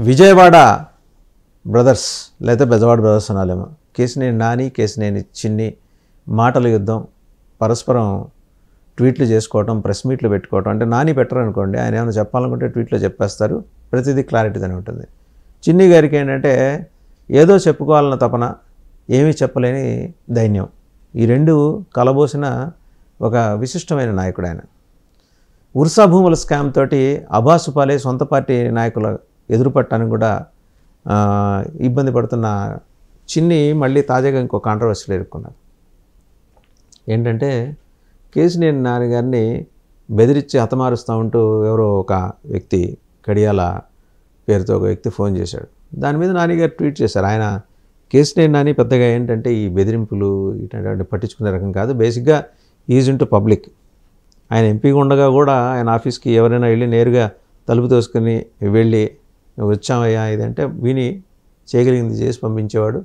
Vijayawada brothers లేదా Bezawada brothers అనాలేమో, Kesineni Nani Kesineni చిన్ని మాటల యుద్ధం, పరస్పరం ట్వీట్లు చేసుకోవటం, ప్రెస్ మీట్లు పెట్టుకోవటం. అంటే నాని పెట్టరు అనుకోండి, ఆయన ఏమైనా చెప్పాలనుకుంటే ట్వీట్లో చెప్పేస్తారు, ప్రతిదీ క్లారిటీగానే ఉంటుంది. చిన్ని గారికి ఏంటంటే ఏదో చెప్పుకోవాలన్న తపన, ఏమీ చెప్పలేని దైన్యం, ఈ రెండు కలబోసిన ఒక విశిష్టమైన నాయకుడు ఆయన. ఉర్సా భూముల స్కామ్ తోటి అబాసుపాలే సొంత పార్టీ నాయకుల ఎదురుపట్టడానికి కూడా ఇబ్బంది పడుతున్న చిన్ని మళ్ళీ తాజాగా ఇంకో కాంట్రవర్సీలు ఎదుర్కొన్నారు. ఏంటంటే కేశినేని నాని గారిని బెదిరించి హతమారుస్తూ ఉంటూ ఎవరో ఒక వ్యక్తి, కడియాల పేరుతో ఒక వ్యక్తి ఫోన్ చేశాడు. దాని మీద నాని గారు ట్వీట్ చేశారు. ఆయన కేశినేని నాని పెద్దగా ఏంటంటే ఈ బెదిరింపులు ఇటువంటి పట్టించుకునే రకం కాదు, బేసిక్గా ఈజ్ ఇంటూ పబ్లిక్. ఆయన ఎంపీగా ఉండగా కూడా ఆయన ఆఫీస్కి ఎవరైనా వెళ్ళి నేరుగా తలుపు తోసుకుని వెళ్ళి వచ్చామయ్యా ఇదంటే విని చేయగలిగింది చేసి పంపించేవాడు,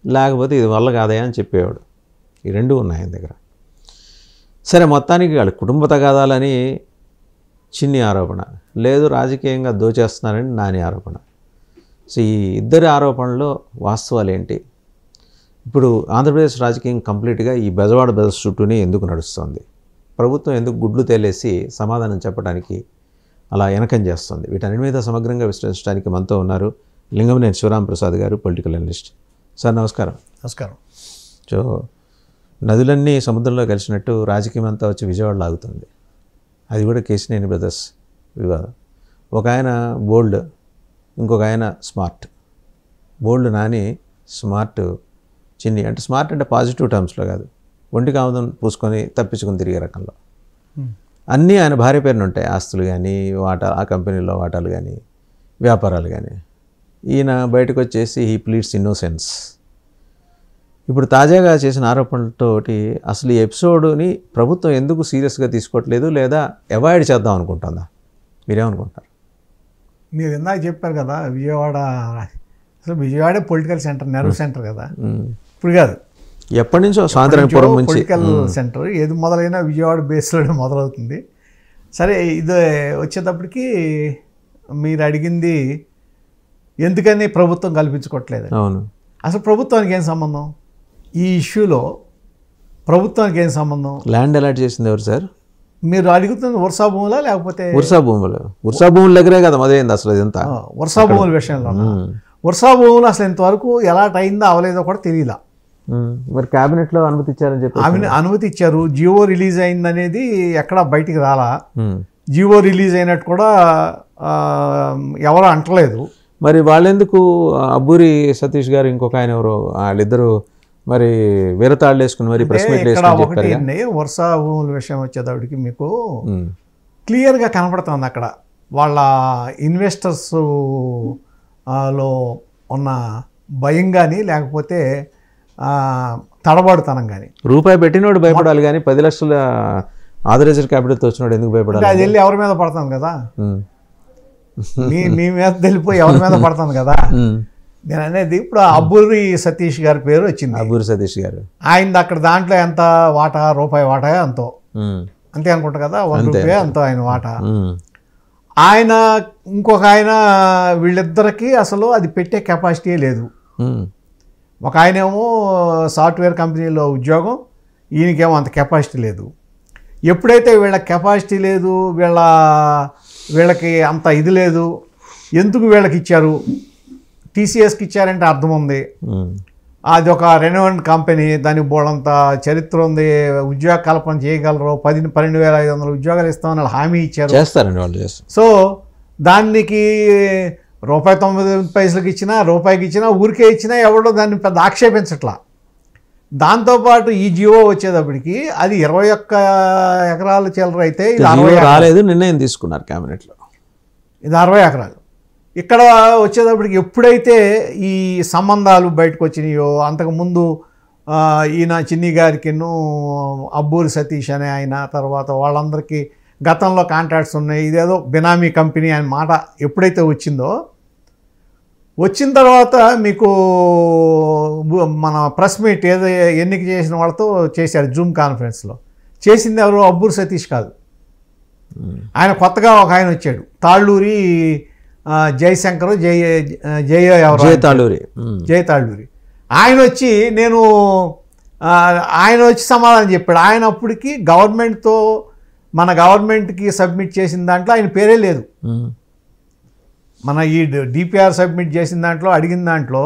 లేకపోతే ఇది వల్ల కాదయా అని చెప్పేవాడు. ఈ రెండు ఉన్నాయి ఆయన దగ్గర. సరే, మొత్తానికి వాళ్ళు కుటుంబ తగాదాలని చిన్ని ఆరోపణ, లేదు రాజకీయంగా దోచేస్తున్నారని నాని ఆరోపణ. సో ఈ ఇద్దరి ఆరోపణలో వాస్తవాలు ఏంటి? ఇప్పుడు ఆంధ్రప్రదేశ్ రాజకీయం కంప్లీట్గా ఈ బెజవాడ బ్రదర్స్ చుట్టూనే ఎందుకు నడుస్తుంది? ప్రభుత్వం ఎందుకు గుడ్లు తేలేసి సమాధానం చెప్పడానికి అలా వెనకం చేస్తుంది? వీటన్నిటి మీద సమగ్రంగా విశ్లేషించడానికి మనతో ఉన్నారు లింగంనేని శివరాంప్రసాద్ గారు, పొలిటికల్ అనలిస్ట్. సార్ నమస్కారం. నమస్కారం. సో నదులన్నీ సముద్రంలో కలిసినట్టు రాజకీయం అంతా వచ్చి విజయవాడలో ఆగుతుంది. అది కూడా కేశినేని బ్రదర్స్ వివాదం. ఒక ఆయన బోల్డ్, ఇంకొక ఆయన స్మార్ట్. బోల్డ్ నాని, స్మార్ట్ చిన్ని. అంటే స్మార్ట్ అంటే పాజిటివ్ టర్మ్స్లో కాదు, ఒంటికి ఆముదం పూసుకొని తప్పించుకొని తిరిగే రకంలో. అన్నీ ఆయన భార్య పేరున ఉంటాయి, ఆస్తులు కానీ వాటా, ఆ కంపెనీలో వాటాలు కానీ వ్యాపారాలు కానీ. ఈయన బయటకు వచ్చేసి హీ ప్లీడ్స్ ఇన్నోసెన్స్. ఇప్పుడు తాజాగా చేసిన ఆరోపణలతోటి అసలు ఈ ఎపిసోడ్ని ప్రభుత్వం ఎందుకు సీరియస్గా తీసుకోవట్లేదు, లేదా అవాయిడ్ చేద్దాం అనుకుంటుందా? మీరేమనుకుంటారు? మీరు ఇందాక చెప్పారు కదా, విజయవాడ అసలు విజయవాడే పొలిటికల్ సెంటర్, నెర్వ్ సెంటర్ కదా. ఇప్పుడు కాదు, ఎప్పటి నుంచో స్వాతంత్ర్యపురం నుంచి పొలిటికల్ సెంటర్. ఏది మొదలైనా విజయవాడ బేస్లోనే మొదలవుతుంది. సరే, ఇది వచ్చేటప్పటికి మీరు అడిగింది ఎందుకని ప్రభుత్వం కల్పించుకోవట్లేదు. అవును, అసలు ప్రభుత్వానికి ఏం సంబంధం? ఈ ఇష్యూలో ప్రభుత్వానికి ఏం సంబంధం? ల్యాండ్ అలాట్ చేసింది ఎవరు సార్? మీరు అడుగుతుంది వర్షా భూములా లేకపోతే వర్షా భూములు? వర్షా భూముల దగ్గరే కదా మొదలైంది అసలు ఇదంతా. వర్షా భూముల విషయంలో వర్షా భూములు అసలు ఇంతవరకు ఎలాట్ అయిందో అవలేదో కూడా తెలియలా. మరి క్యాబినెట్లో అనుమతి ఇచ్చారని చెప్పి అనుమతి ఇచ్చారు. జియో రిలీజ్ అయిందనేది ఎక్కడ బయటికి రాలా. జియో రిలీజ్ అయినట్టు కూడా ఎవరు అంటలేదు. మరి వాళ్ళెందుకు అబ్బూరి సతీష్ గారు ఇంకొక ఆయన ఎవరో వాళ్ళిద్దరు మరి వేరతాళ్ళు వేసుకుని మరి ప్రెస్ మీట్ ఒకటి వర్షా భూముల విషయం వచ్చేటప్పటికి మీకు క్లియర్గా కనపడుతుంది అక్కడ వాళ్ళ ఇన్వెస్టర్స్ లో ఉన్న భయం కానీ లేకపోతే తడబడుతనం కానీ. రూపాయి పెట్టినోడు భయపడాలి కానీ 10 లక్షల ఆథరైజ్డ్ క్యాపిటల్తో వచ్చినోడు ఎందుకు భయపడాలి? అది వెళ్ళి ఎవరి మీద పడుతుంది కదా, మీ మీద వెళ్ళిపోయి ఎవరి మీద పడుతుంది కదా. నేను అనేది ఇప్పుడు అబ్బూరి సతీష్ గారి పేరు వచ్చింది. అబ్బూరి సతీష్ గారు ఆయన అక్కడ దాంట్లో ఎంత వాటా, రూపాయి వాటా అంతో అంతే అనుకుంటా కదా, ₹1 అంతో ఆయన వాటా. ఆయన ఇంకొక ఆయన, వీళ్ళిద్దరికి అసలు అది పెట్టే కెపాసిటీ లేదు. ఒక ఆయనేమో సాఫ్ట్వేర్ కంపెనీలో ఉద్యోగం, ఈయనకేమో అంత కెపాసిటీ లేదు. ఎప్పుడైతే వీళ్ళ కెపాసిటీ లేదు, వీళ్ళకి అంత ఇది లేదు, ఎందుకు వీళ్ళకి ఇచ్చారు? టీసీఎస్కి ఇచ్చారంటే అర్థం ఉంది, అది ఒక రెనోవెంట్ కంపెనీ, దానికి బోళ్ళంత చరిత్ర ఉంది, ఉద్యోగ కల్పన చేయగలరు, 12,500 ఉద్యోగాలు ఇస్తామని హామీ ఇచ్చారు, చేస్తారండి వాళ్ళు. సో దానికి ₹1.90 ఇచ్చినా, రూపాయికి ఇచ్చినా, ఊరికే ఇచ్చినా ఎవడో దాన్ని పెద్ద ఆక్షేపించట్లా. దాంతోపాటు ఈ జియో వచ్చేటప్పటికి అది 21 ఎకరాల చిల్లర అయితే ఇది 60 రాలేదు, నిర్ణయం తీసుకున్నారు క్యాబినెట్లో, ఇది 60 ఎకరాలు. ఇక్కడ వచ్చేటప్పటికి ఎప్పుడైతే ఈ సంబంధాలు బయటకు వచ్చినాయో, అంతకుముందు ఈయన చిన్ని గారికిను అబ్బూరి సతీష్ అనే ఆయన, తర్వాత వాళ్ళందరికీ గతంలో కాంట్రాక్ట్స్ ఉన్నాయి, ఇదేదో బినామీ కంపెనీ అనే మాట ఎప్పుడైతే వచ్చిందో, వచ్చిన తర్వాత మీకు మన ప్రెస్ మీట్ ఏదో ఎన్నిక చేసిన వాళ్ళతో చేశారు జూమ్ కాన్ఫరెన్స్లో. చేసింది ఎవరు? అబ్బూరి సతీష్ కాదు, ఆయన కొత్తగా ఒక ఆయన వచ్చాడు, తాళ్ళూరి జయశంకర్ జయ ఎవరు జయతాళూరి జయతాళూరి ఆయన వచ్చి ఆయన వచ్చి సమాధానం చెప్పాడు. ఆయన అప్పటికి గవర్నమెంట్తో మన గవర్నమెంట్కి సబ్మిట్ చేసిన దాంట్లో ఆయన పేరే లేదు. మన ఈ డిపిఆర్ సబ్మిట్ చేసిన దాంట్లో అడిగిన దాంట్లో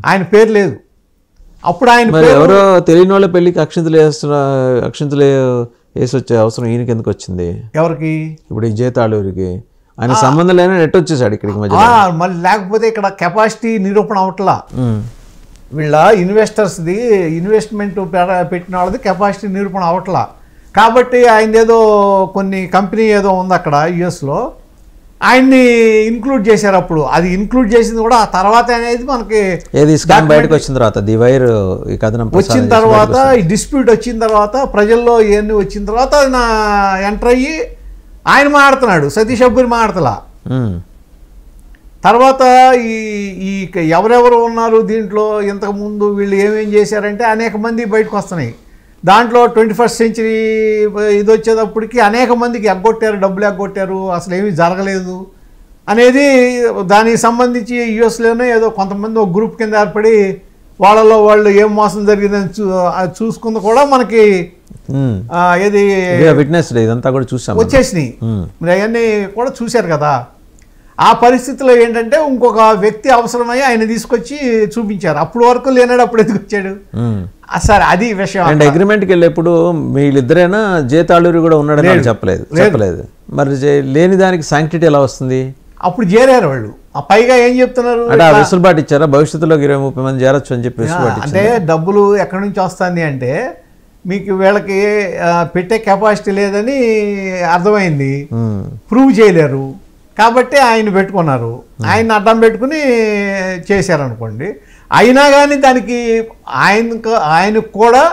ఆయన పేరు లేదు. అప్పుడు ఆయన ఎవరో తెలియని వాళ్ళ పెళ్లికి అక్షింతలు వేసి వచ్చే అవసరం ఈయనకి ఎందుకు వచ్చింది? ఎవరికి? ఇప్పుడు ఈ జయతాళూరికి ఆయన సంబంధం లేని నెట్ వచ్చేసాడు ఇక్కడికి మధ్య. మళ్ళీ లేకపోతే ఇక్కడ కెపాసిటీ నిరూపణ అవట్లా. వీళ్ళ ఇన్వెస్టర్స్ది ఇన్వెస్ట్మెంట్ పెట్టిన వాళ్ళది కెపాసిటీ నిరూపణ అవట్లా. కాబట్టి ఆయన ఏదో కొన్ని కంపెనీ ఏదో ఉంది అక్కడ యుఎస్లో, ఆయన్ని ఇన్క్లూడ్ చేశారు. అప్పుడు అది ఇన్క్లూడ్ చేసింది కూడా ఆ తర్వాత అనేది మనకి బయటకు వచ్చిన తర్వాత దివైర్ ఈ కథనం వచ్చిన తర్వాత ఈ డిస్ప్యూట్ వచ్చిన తర్వాత ప్రజల్లో ఇవన్నీ వచ్చిన తర్వాత ఆయన ఎంటర్ అయ్యి ఆయన మాట్లాడుతున్నాడు, సతీష్ అబ్బూరి మాట్లాడతలా. తర్వాత ఈ ఎవరెవరు ఉన్నారు దీంట్లో ఇంతకుముందు వీళ్ళు ఏమేం చేశారంటే అనేక మంది బయటకు వస్తున్నాయి. దాంట్లో 21st సెంచరీ ఇది వచ్చేటప్పటికి అనేక మందికి ఎగ్గొట్టారు, డబ్బులు ఎగ్గొట్టారు, అసలు ఏమీ జరగలేదు అనేది దానికి సంబంధించి యుఎస్లోనే ఏదో కొంతమంది ఒక గ్రూప్ కింద ఏర్పడి వాళ్ళలో వాళ్ళు ఏం మోసం జరిగిందని చూసుకుంది కూడా మనకి ఏది విట్నెస్ ఇదంతా కూడా చూసాం వచ్చేసినాయి. మరి అవన్నీ కూడా చూశారు కదా. ఆ పరిస్థితిలో ఏంటంటే ఇంకొక వ్యక్తి అవసరమై ఆయన తీసుకొచ్చి చూపించారు. అప్పుడు వరకు లేనాడు, అప్పుడు ఎందుకు వచ్చాడు? సరే, అది విషయం. అండ్ అగ్రిమెంట్కి వెళ్ళేప్పుడు వీళ్ళిద్దరైనా జయతాళూరి కూడా ఉన్నాడని చెప్పలేదు. మరి లేని దానికి శాంక్టిటీ ఎలా వస్తుంది? అప్పుడు చేరారు వాళ్ళు. పైగా ఏం చెప్తున్నారు అంటే వెసులుబాటు ఇచ్చారా? భవిష్యత్తులో 20-30 మంది చేరొచ్చు అని చెప్పి అంటే డబ్బులు ఎక్కడి నుంచి వస్తుంది అంటే మీకు వీళ్ళకి పెట్టే కెపాసిటీ లేదని అర్థమైంది, ప్రూవ్ చేయలేరు కాబట్టి ఆయన పెట్టుకున్నారు. ఆయన అడ్డం పెట్టుకుని చేశారనుకోండి. అయినా కానీ దానికి ఆయనకు కూడా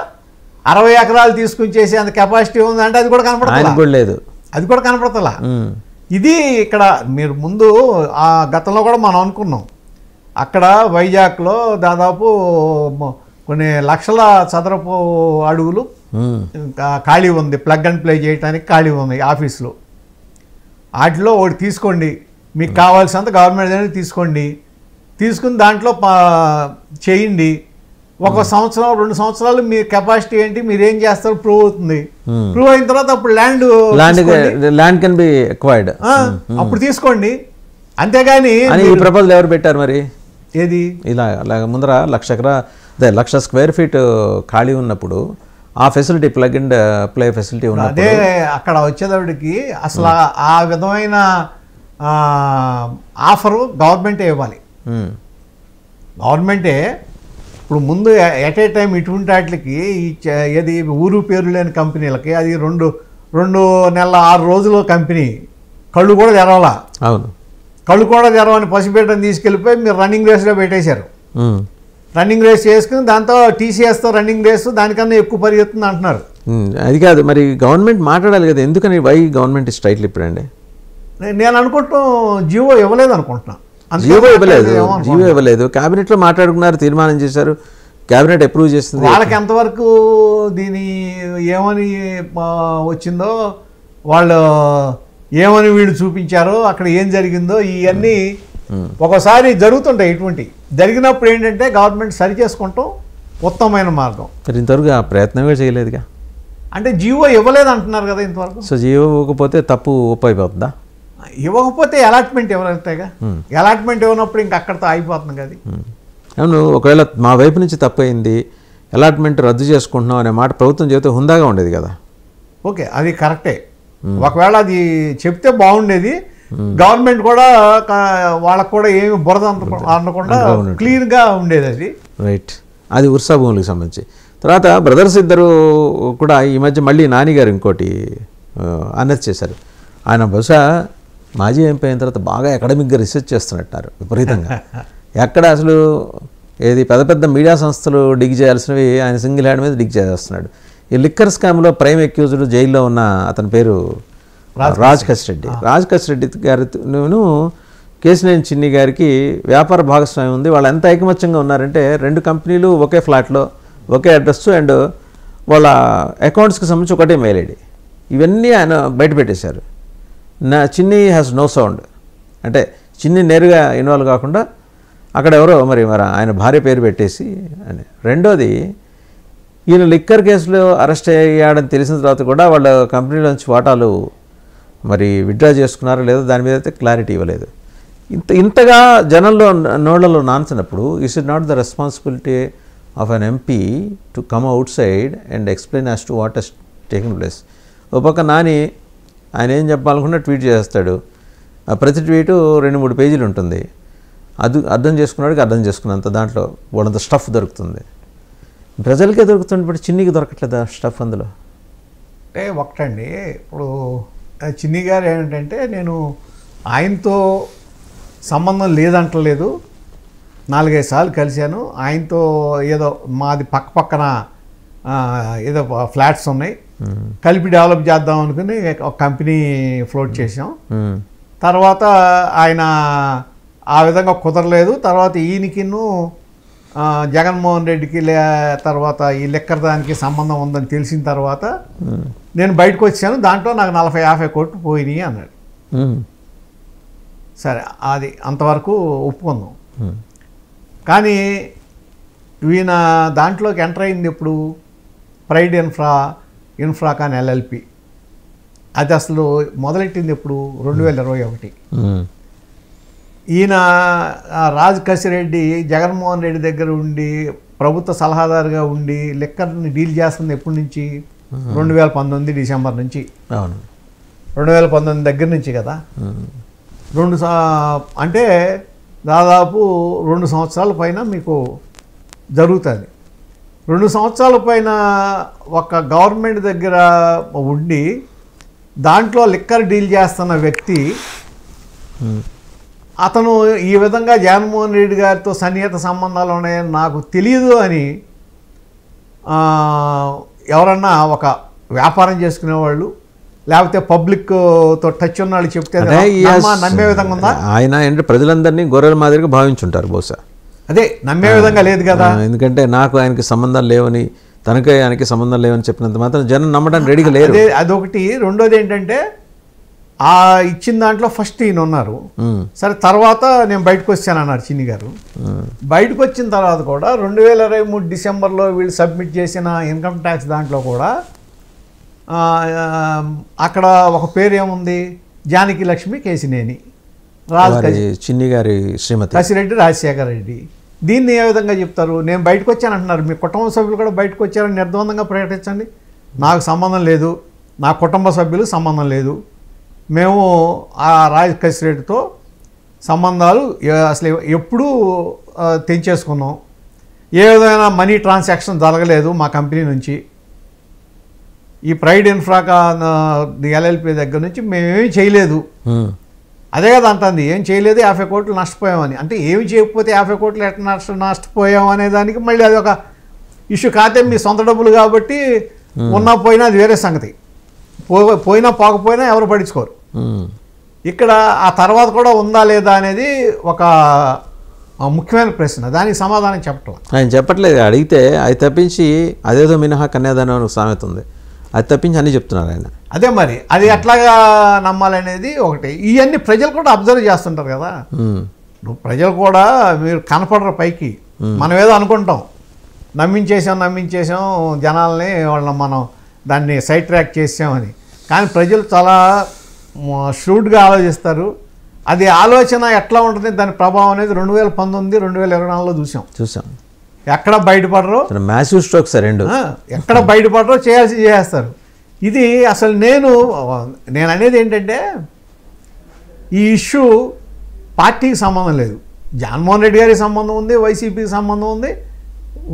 60 ఎకరాలు తీసుకుని చేసే అంత కెపాసిటీ ఉందంటే అది కూడా కనపడలేదు. అది కూడా కనపడతలా. ఇది ఇక్కడ మీరు ముందు ఆ గతంలో కూడా మనం అనుకున్నాం. అక్కడ వైజాగ్లో దాదాపు కొన్ని లక్షల చదరపు అడుగులు ఖాళీ ఉంది, ప్లగ్ అండ్ ప్లే చేయడానికి ఖాళీ ఉంది ఆఫీసులో. వాటిలో ఒకటి తీసుకోండి, మీకు కావాల్సినంత గవర్నమెంట్ అనేది తీసుకోండి, తీసుకుని దాంట్లో చేయండి. 1 సంవత్సరం 2 సంవత్సరాలు మీ కెపాసిటీ ఏంటి, మీరు ఏం చేస్తారు ప్రూవ్ అవుతుంది. ప్రూవ్ అయిన తర్వాత అప్పుడు ల్యాండ్ కెన్ బి అక్వైర్డ్, అప్పుడు తీసుకోండి. అంతేగాని ఈ ప్రపోజల్ ఎవరు పెట్టారు మరి? ఏది ఇలా ముందర 1,00,000 స్క్వేర్ ఫీట్ ఖాళీ ఉన్నప్పుడు ఆ facility plug and play facility ఉన్నప్పుడు అదే అక్కడ వచ్చేటప్పటికి అసలు ఆ విధమైన ఆఫరు గవర్నమెంటే ఇవ్వాలి. గవర్నమెంటే ఇప్పుడు ముందు ఎట్ ఏ టైం ఇటువంటి వాటికి ఏది ఊరు పేరు లేని కంపెనీలకి అది 2 నెలల 6 రోజుల కంపెనీ కళ్ళు కూడా తెరవాలా. అవును, కళ్ళు కూడా తెరవని పసిపేటని తీసుకెళ్ళిపోయి మీరు రన్నింగ్ రేస్లో పెట్టేశారు. రన్నింగ్ రేస్ చేసుకుని దాంతో టీసీఎస్తో రన్నింగ్ రేస్ దానికన్నా ఎక్కువ పరిగెత్తుంది అంటున్నారు. అది కాదు మరి గవర్నమెంట్ మాట్లాడాలి కదా. ఎందుకని వై గవర్నమెంట్ స్ట్రైట్లు ఇప్పుడండి? నేను అనుకుంటాం జియో ఇవ్వలేదు అనుకుంటున్నా. జియో ఇవ్వలేదు. క్యాబినెట్లో మాట్లాడుకున్నారు, తీర్మానం చేశారు, క్యాబినెట్ అప్రూవ్ చేస్తుంది. వాళ్ళకి ఎంతవరకు దీని ఏమని వచ్చిందో, వాళ్ళు ఏమని వీళ్ళు చూపించారో, అక్కడ ఏం జరిగిందో ఇవన్నీ ఒకసారి జరుగుతుంటాయి. ఇటువంటి జరిగినప్పుడు ఏంటంటే గవర్నమెంట్ సరి చేసుకుంటాం ఉత్తమమైన మార్గం. ఇంతవరకు ఆ ప్రయత్నమే చేయలేదుగా. అంటే జియో ఇవ్వలేదు అంటున్నారు కదా ఇంతవరకు. సో జియో ఇవ్వకపోతే తప్పు ఒప్పైపోతుందా? ఇవ్వకపోతే అలాట్మెంట్ ఎవరైతేగా, అలాట్మెంట్ ఇవ్వనప్పుడు ఇంక అక్కడితో అయిపోతుంది కదా. అవును, ఒకవేళ మా వైపు నుంచి తప్పు అయింది, అలాట్మెంట్ రద్దు చేసుకుంటున్నాం అనే మాట ప్రభుత్వం చెబితే హుందాగా ఉండేది కదా. ఓకే, అది కరెక్టే. ఒకవేళ అది చెప్తే బాగుండేది. గవర్నమెంట్ కూడా వాళ్ళకు కూడా ఏమి బురద అనకుండా క్లియర్గా ఉండేది అది. రైట్, అది ఉర్సా భూములకు సంబంధించి. తర్వాత బ్రదర్స్ ఇద్దరు కూడా ఈ మధ్య మళ్ళీ నాని గారు ఇంకోటి అనౌన్స్ చేశారు. ఆయన బహుశా మాజీ ఎంపీ అయిన తర్వాత బాగా అకాడమిక్గా రీసెర్చ్ చేస్తున్నట్టున్నారు విపరీతంగా. ఎక్కడ అసలు ఏది పెద్ద పెద్ద మీడియా సంస్థలు డిగ్ చేయాల్సినవి ఆయన సింగిల్ హ్యాండ్ మీద డిగ్ చేస్తున్నాడు. ఈ లిక్కర్ స్కామ్లో ప్రైమ్ అక్యూజ్డ్ జైల్లో ఉన్న అతని పేరు రాజ్ కసిరెడ్డి. రాజ్ కసిరెడ్డి గారిను కేశినేని చిన్ని గారికి వ్యాపార భాగస్వామ్యం ఉంది. వాళ్ళు ఎంత ఐకమత్యంగా ఉన్నారంటే 2 కంపెనీలు ఒకే ఫ్లాట్లో, ఒకే అడ్రస్, అండ్ వాళ్ళ అకౌంట్స్కి సంబంధించి ఒకటే మెయిల్ ఐడి. ఇవన్నీ ఆయన బయట పెట్టేశారు. చిన్ని హ్యాస్ నో సౌండ్. అంటే చిన్ని నేరుగా ఇన్వాల్వ్ కాకుండా అక్కడ ఎవరో మరి ఆయన భార్య పేరు పెట్టేసి అని. రెండోది, ఈయన లిక్కర్ కేసులో అరెస్ట్ అయ్యాడని తెలిసిన తర్వాత కూడా వాళ్ళ కంపెనీలోంచి వాటాలు మరి విత్డ్రా చేసుకున్నారో లేదో దాని మీద అయితే క్లారిటీ ఇవ్వలేదు. ఇంతగా జనంలో నోళ్లలో నాన్సినప్పుడు is it not the responsibility of an MP to come outside and explain as to what he's taken place. ఒక పక్క నాని ఆయన ఏం చెప్పాలనుకున్నా ట్వీట్ చేస్తాడు. ప్రతి ట్వీటు 2-3 పేజీలు ఉంటుంది. అర్థం చేసుకున్నాడికి అర్థం చేసుకున్నంత దాంట్లో వాళ్ళంత స్టఫ్ దొరుకుతుంది. ప్రజలకే దొరుకుతుంది, ఇప్పుడు చిన్నికి దొరకట్లేదా స్టఫ్ అందులో? అంటే ఒకటండి, ఇప్పుడు చిన్ని గారు ఏంటంటే నేను ఆయనతో సంబంధం లేదంటలేదు, 4-5 సార్లు కలిశాను. ఆయనతో ఏదో మాది పక్కన ఏదో ఫ్లాట్స్ ఉన్నాయి, కలిపి డెవలప్ చేద్దాం అనుకుని ఒక కంపెనీ ఫ్లోట్ చేసాం. తర్వాత ఆయన ఆ విధంగా కుదరలేదు. తర్వాత ఈయనకిను జగన్మోహన్ రెడ్డికి తర్వాత ఈ లెక్కర్ దానికి సంబంధం ఉందని తెలిసిన తర్వాత నేను బయటకు వచ్చాను. దాంట్లో నాకు 40-50 కోట్లు పోయినాయి అన్నాడు. సరే, అది అంతవరకు ఒప్పుకుందాం. కానీ ఈయన దాంట్లోకి ఎంటర్ అయింది ఎప్పుడు? Pride Infracon LLP. అది అసలు మొదలెట్టింది ఎప్పుడు? 2021. ఈయన రాజ్ కసిరెడ్డి జగన్మోహన్ రెడ్డి దగ్గర ఉండి ప్రభుత్వ సలహాదారుగా ఉండి లిక్కర్ని డీల్ చేస్తుంది ఎప్పటి నుంచి? 2019 డిసెంబర్ నుంచి. 2019 దగ్గర నుంచి కదా. అంటే దాదాపు 2 సంవత్సరాల పైన మీకు జరుగుతుంది. 2 సంవత్సరాల పైన ఒక గవర్నమెంట్ దగ్గర ఉండి దాంట్లో లిక్కర్ డీల్ చేస్తున్న వ్యక్తి అతను ఈ విధంగా జగన్మోహన్ రెడ్డి గారితో సన్నిహిత సంబంధాలు ఉన్నాయని నాకు తెలియదు అని ఎవరన్నా ఒక వ్యాపారం చేసుకునేవాళ్ళు లేకపోతే పబ్లిక్తో టచ్ ఉన్న వాళ్ళు చెప్తే నమ్మే విధంగా ఉందా? ఆయన ఏంటంటే ప్రజలందరినీ గొర్రెల మాదిరిగా భావించుంటారు బహుశా. అదే నమ్మే విధంగా లేదు కదా. ఎందుకంటే నాకు ఆయనకి సంబంధాలు లేవని, తనకి ఆయనకి సంబంధం లేవని చెప్పినంత మాత్రం జనం నమ్మడానికి రెడీగా లేరు. అదొకటి. రెండోది ఏంటంటే ఆ ఇచ్చిన దాంట్లో ఫస్ట్ ఈయన ఉన్నారు. సరే, తర్వాత నేను బయటకు వచ్చానన్నారు చిన్ని గారు. బయటకు వచ్చిన తర్వాత కూడా 2023 డిసెంబర్లో వీళ్ళు సబ్మిట్ చేసిన ఇన్కమ్ ట్యాక్స్ దాంట్లో కూడా అక్కడ ఒక పేరు ఏముంది? జానకి లక్ష్మి కేసినేని చిన్ని గారి శ్రీమతి కసిరెడ్డి రాజశేఖర రెడ్డి. దీన్ని ఏ విధంగా చెప్తారు? నేను బయటకు వచ్చానంటున్నారు. మీ కుటుంబ సభ్యులు కూడా బయటకు వచ్చారని నిర్ద్వందంగా ప్రకటించండి. నాకు సంబంధం లేదు, నా కుటుంబ సభ్యులు సంబంధం లేదు, మేము ఆ రాజ్ కసిరెడ్డితో సంబంధాలు అసలు ఎప్పుడూ తెంచేసుకున్నాం, ఏ విధమైన మనీ ట్రాన్సాక్షన్ జరగలేదు మా కంపెనీ నుంచి, ఈ ప్రైడ్ ఇన్ఫ్రాకాన్ ఎల్ఎల్పి దగ్గర నుంచి మేమేమీ చేయలేదు. అదే కదా అంటుంది, ఏం చేయలేదు, 50 కోట్లు నష్టపోయామని. అంటే ఏమి చేయకపోతే 50 కోట్లు ఎట్లా నష్టపోయాం అనే దానికి మళ్ళీ అది ఒక ఇష్యూ. కాకపోతే మీ సొంత డబ్బులు కాబట్టి ఉన్నా పోయినా అది వేరే సంగతి. పోయినా పోకపోయినా ఎవరు పట్టించుకోరు. ఇక్కడ ఆ తర్వాత కూడా ఉందా లేదా అనేది ఒక ముఖ్యమైన ప్రశ్న. దానికి సమాధానం చెప్పట్లేదు. ఆయన చెప్పట్లేదు. అడిగితే అది తప్పించి అదేదో మినహా కన్యాదానం అని సామెత ఉంది, అది తప్పించి అన్నీ చెప్తున్నారు ఆయన. అదే మరి అది ఎట్లాగా నమ్మాలనేది ఒకటి. ఇవన్నీ ప్రజలు కూడా అబ్జర్వ్ చేస్తుంటారు కదా. ప్రజలు కూడా మీరు కనపడరు పైకి, మనం ఏదో అనుకుంటాం, నమ్మించేసాం జనాల్ని, వాళ్ళని మనం దాన్ని సైడ్ ట్రాక్ చేసామని. కానీ ప్రజలు చాలా ష్రూడ్గా ఆలోచిస్తారు. అది ఆలోచన ఎట్లా ఉంటుంది, దాని ప్రభావం అనేది 2019, 2024లో చూసాం. ఎక్కడ బయటపడరు, మ్యాసివ్ స్ట్రోక్స్ రెండు, ఎక్కడ బయటపడరు, చేస్తారు. ఇది అసలు నేను అనేది ఏంటంటే ఈ ఇష్యూ పార్టీకి సంబంధం లేదు. జగన్మోహన్ రెడ్డి గారికి సంబంధం ఉంది, వైసీపీకి సంబంధం ఉంది,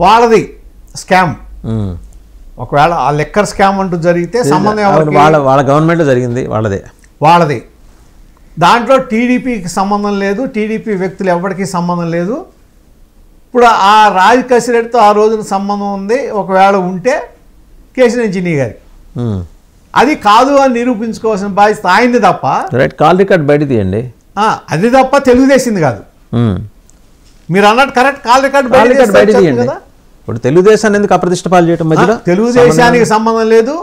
వాళ్ళది స్కామ్. ఒకవేళ ఆ లెక్కర్ స్కామ్ అంటూ జరిగితే సంబంధం వాళ్ళ గవర్నమెంట్లో జరిగింది, వాళ్ళది. దాంట్లో టీడీపీకి సంబంధం లేదు, టీడీపీ వ్యక్తులు ఎవరికి సంబంధం లేదు. ఇప్పుడు ఆ రాజ్ కసిరెడ్డితో ఆ రోజున సంబంధం ఉంది, ఒకవేళ ఉంటే కేసినేని చిన్ని గారికి. అది కాదు అని నిరూపించుకోవాల్సిన బాధ్యత ఆయనది తప్ప. కాల్ రికార్డ్ బయట తీయండి. అది తప్ప తెలుగుదేశంది కాదు. మీరు అన్నట్టు కరెక్ట్, కాల్ రికార్డ్ బయట తీయండి కదా. ఇప్పుడు తెలుగుదేశాన్ని ఎందుకు అప్రతిష్ట పాలు చేయడం? మధ్యలో తెలుగుదేశానికి సంబంధం లేదు,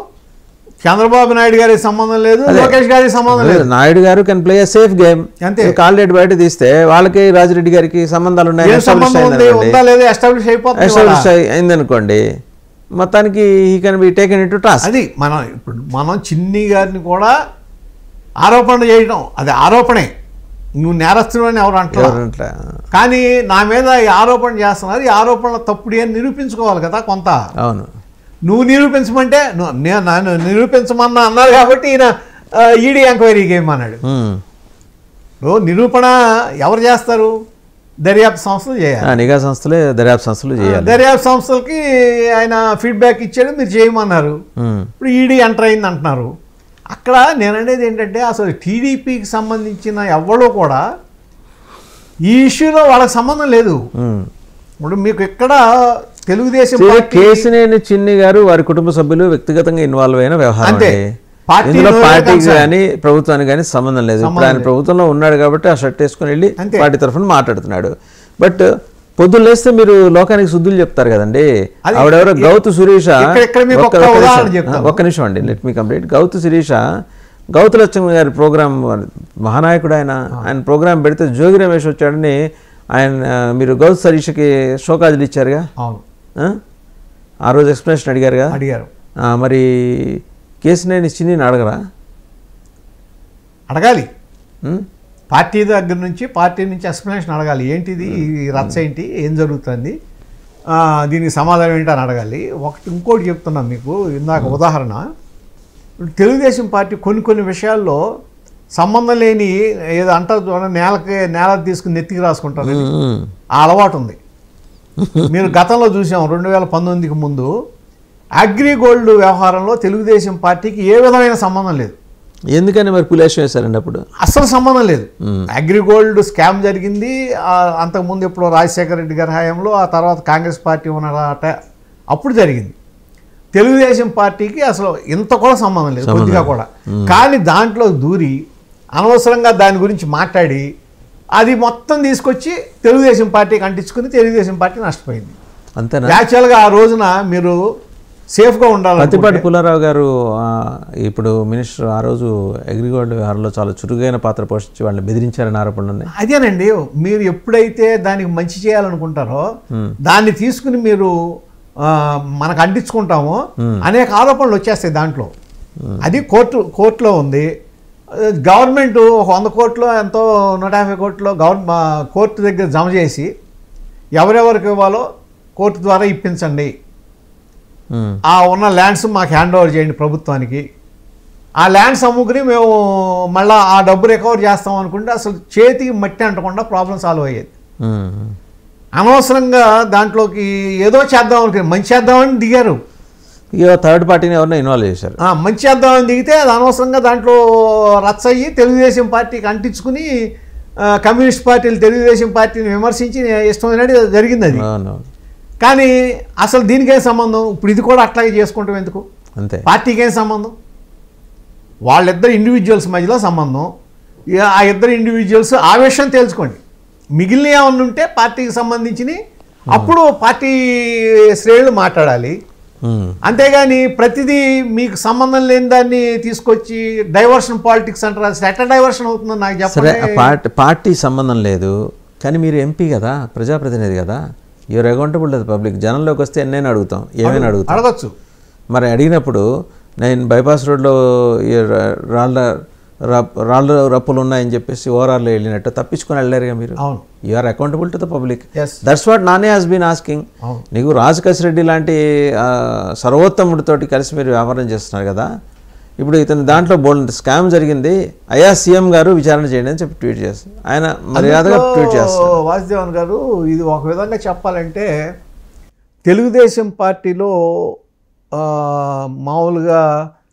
చంద్రబాబు నాయుడు గారికి సంబంధం లేదు, లోకేష్ గారికి సంబంధం లేదు. నాయుడు గారు can play a safe game. అంతే. కాలిరెడ్డి బయట తీస్తే వాళ్ళకి రాజిరెడ్డి గారికి సంబంధాలు ఉన్నాయి, ఎస్టాబ్లిష్ అయిందనుకోండి, మొత్తానికి he can be taken in to task. అది మనం చిన్ని గారిని కూడా ఆరోపణ చేయడం, అది ఆరోపణే, నువ్వు నేరస్తుడు అని ఎవరు అంటారు. కానీ నా మీద ఈ ఆరోపణ చేస్తున్నారు, ఈ ఆరోపణలు తప్పుడు అని నిరూపించుకోవాలి కదా కొంత. అవును, నువ్వు నిరూపించమంటే నన్ను నిరూపించమన్నా అన్నారు కాబట్టి ఈయన ఈడీ ఎంక్వైరీకి ఏమన్నాడు. నిరూపణ ఎవరు చేస్తారు? దర్యాప్తు సంస్థలు చేయాలి, నిఘా సంస్థలే దర్యాప్తు సంస్థలు చేయాలి. దర్యాప్తు సంస్థలకి ఆయన ఫీడ్బ్యాక్ ఇచ్చాడు, మీరు చేయమన్నారు. ఇప్పుడు ఈడీ ఎంటర్ అయింది అంటున్నారు. అక్కడ నేను అనేది ఏంటంటే అసలు టీడీపీకి సంబంధించిన ఎవరో కూడా ఈ ఇష్యూలో వాళ్ళకి సంబంధం లేదు. ఇప్పుడు మీకు ఇక్కడ తెలుగుదేశం కేసినేని చిన్ని గారు వారి కుటుంబ సభ్యులు వ్యక్తిగతంగా ఇన్వాల్వ్ అయిన వ్యవహారం, ఇందులో పార్టీకి కానీ ప్రభుత్వానికి కానీ సంబంధం లేదు. ఇప్పుడు ఆయన ప్రభుత్వంలో ఉన్నాడు కాబట్టి ఆ షర్ట్ వేసుకుని వెళ్ళి పార్టీ తరఫున మాట్లాడుతున్నాడు. బట్ పొద్దున్న లేస్తే మీరు లోకానికి శుద్ధులు చెప్తారు కదండి. ఆవిడెవరో గౌతు శిరీష, ఒక్క నిమిషం అండి, let me complete. Gouthu Shirisha, Gouthu Lakshmi గారి ప్రోగ్రామ్, మహానాయకుడు ఆయన ప్రోగ్రామ్ పెడితే జోగి రమేష్ వచ్చాడని ఆయన మీరు గౌతు శిరీషకి షోకాజులు ఇచ్చారుగా, ఆ రోజు ఎక్స్ప్లెనేషన్ అడిగారు. మరి కేసినేని చిన్నిని అడగరా? అడగాలి, పార్టీ దగ్గర నుంచి ఎక్స్ప్లెనేషన్ అడగాలి. ఏంటిది ఈ రచ్చ, ఏంటి, ఏం జరుగుతుంది, దీనికి సమాధానం ఏంటి అని అడగాలి. ఇంకోటి చెప్తున్నాం మీకు, ఇందాక ఉదాహరణ, తెలుగుదేశం పార్టీ కొన్ని విషయాల్లో సంబంధం లేని ఏదో అంటారు, నేల తీసుకుని నెత్తికి రాసుకుంటారు, ఆ అలవాటు ఉంది. మీరు గతంలో చూసాం 2019కి ముందు అగ్రిగోల్డ్ వ్యవహారంలో తెలుగుదేశం పార్టీకి ఏ విధమైన సంబంధం లేదు. ఎందుకని మరి పులేషం వేశారండి? అప్పుడు అస్సలు సంబంధం లేదు. అగ్రిగోల్డ్ స్కామ్ జరిగింది అంతకుముందు ఎప్పుడో రాజశేఖర రెడ్డి గారి హయాంలో, ఆ తర్వాత కాంగ్రెస్ పార్టీ ఉన్నారట, అప్పుడు జరిగింది. తెలుగుదేశం పార్టీకి అసలు ఇంత కూడా సంబంధం లేదు, కొద్దిగా కూడా. కానీ దాంట్లో దూరి అనవసరంగా దాని గురించి మాట్లాడి అది మొత్తం తీసుకొచ్చి తెలుగుదేశం పార్టీకి అంటించుకుని తెలుగుదేశం పార్టీ నష్టపోయింది. అంతేనా? యాక్చువల్గా ఆ రోజున మీరు సేఫ్గా ఉండాలి. పత్తిపాటి పుల్లారావు గారు ఇప్పుడు మినిస్టర్ ఆ రోజు అగ్రిగోల్డ్ వ్యవహారంలో చాలా చురుకైన పాత్ర పోషించి వాళ్ళని బెదిరించారని ఆరోపణలు ఉన్నాయి. అదేనండి, మీరు ఎప్పుడైతే దానికి మంచి చేయాలనుకుంటారో దాన్ని తీసుకుని మీరు మనకు అంటించుకుంటామో అనేక ఆరోపణలు వచ్చేస్తాయి దాంట్లో. అది కోర్టులో ఉంది. గవర్నమెంట్ 100 కోట్లు ఎంతో 150 కోట్లు కోర్టు దగ్గర జమ చేసి ఎవరెవరికి ఇవ్వాలో కోర్టు ద్వారా ఇప్పించండి, ఆ ఉన్న ల్యాండ్స్ మాకు హ్యాండ్ ఓవర్ చేయండి ప్రభుత్వానికి, ఆ ల్యాండ్స్ అమ్ముకుని మేము మళ్ళీ ఆ డబ్బు రికవర్ చేస్తాం అనుకుంటే అసలు చేతికి మట్టి అంటకుండా ప్రాబ్లం సాల్వ్ అయ్యేది. అనవసరంగా దాంట్లోకి ఏదో చేద్దాం అనుకుని మంచి చేద్దామని దిగారు. ఇక థర్డ్ పార్టీని ఎవరైనా ఇన్వాల్వ్ చేశారు. మంచి చేద్దామని దిగితే అది అనవసరంగా దాంట్లో రచ్చ అయ్యి తెలుగుదేశం పార్టీకి అంటించుకుని కమ్యూనిస్ట్ పార్టీలు తెలుగుదేశం పార్టీని విమర్శించి ఇష్టమైనట్టు జరిగింది అది. కానీ అసలు దీనికేం సంబంధం? ఇప్పుడు ఇది కూడా అట్లాగే చేసుకుంటాం ఎందుకు? అంతే, పార్టీకి ఏం సంబంధం? వాళ్ళిద్దరు ఇండివిజువల్స్ మధ్యలో సంబంధం. ఆ ఇద్దరు ఇండివిజువల్స్ ఆ విషయం తెలుసుకోండి. మిగిలిన ఏమన్నా ఉంటే పార్టీకి సంబంధించినవి అప్పుడు పార్టీ శ్రేణులు మాట్లాడాలి. అంతేగాని ప్రతిదీ మీకు సంబంధం లేని దాన్ని తీసుకొచ్చి డైవర్షన్ పాలిటిక్స్ అంటారు. అసలు ఎట్లా డైవర్షన్ అవుతుందో నాకు చెప్పండి. పార్టీ సంబంధం లేదు కానీ మీరు ఎంపీ కదా, ప్రజాప్రతినిధి కదా, you are accountable to the public. జనంలోకి వస్తే ఎన్నైనా అడుగుతాం, ఏమైనా అడగచ్చు. మరి అడిగినప్పుడు నేను బైపాస్ రోడ్లో రాళ్ళ రప్పులు ఉన్నాయని చెప్పేసి ఓఆర్ఆర్లో వెళ్ళినట్టు తప్పించుకొని వెళ్ళారుగా మీరు. You are accountable to the public. That's what నానే హాస్ బీన్ ఆస్కింగ్. నీకు రాజకేశ్వరెడ్డి లాంటి సర్వోత్తముడితోటి కలిసి మీరు వ్యాపారం చేస్తున్నారు కదా. ఇప్పుడు ఇతను దాంట్లో బోల్డ్ స్కామ్ జరిగింది, అయ్యా సీఎం గారు విచారణ చేయండి అని చెప్పి ట్వీట్ చేస్తారు. ఆయన మర్యాదగా ట్వీట్ చేస్తారు. వాసుదేవన్ గారు, ఇది ఒక విధంగా చెప్పాలంటే తెలుగుదేశం పార్టీలో మామూలుగా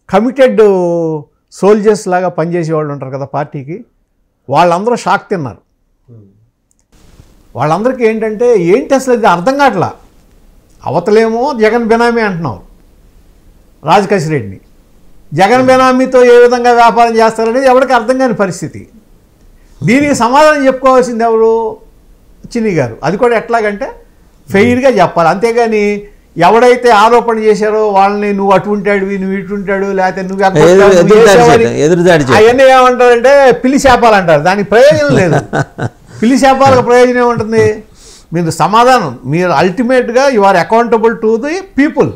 కమిటెడ్ సోల్జర్స్ లాగా పనిచేసే వాళ్ళు ఉంటారు కదా పార్టీకి, వాళ్ళందరూ షాక్ తిన్నారు. వాళ్ళందరికీ ఏంటంటే ఏంటి అసలు ఇది అర్థం కావట్లా. అవతలేమో జగన్ బెనామీ అంటున్నారు రాజకేశ్వరెడ్డిని, జగన్ బెనామీతో ఏ విధంగా వ్యాపారం చేస్తారనేది ఎవరికి అర్థం కాని పరిస్థితి. దీనికి సమాధానం చెప్పుకోవాల్సింది ఎవరు? చిన్ని గారు. అది కూడా ఎట్లాగంటే ఫెయిర్గా చెప్పాలి. అంతేగాని ఎవడైతే ఆరోపణ చేశారో వాళ్ళని నువ్వు అటు ఉంటాడు నువ్వు ఇటు ఉంటాడు లేకపోతే నువ్వు అవన్నీ ఏమంటారంటే పిలిశాపాలంటారు. దానికి ప్రయోజనం లేదు. పిలిశాపాలకు ప్రయోజనం ఏముంటుంది? మీరు సమాధానం, మీరు అల్టిమేట్గా you are accountable to the people.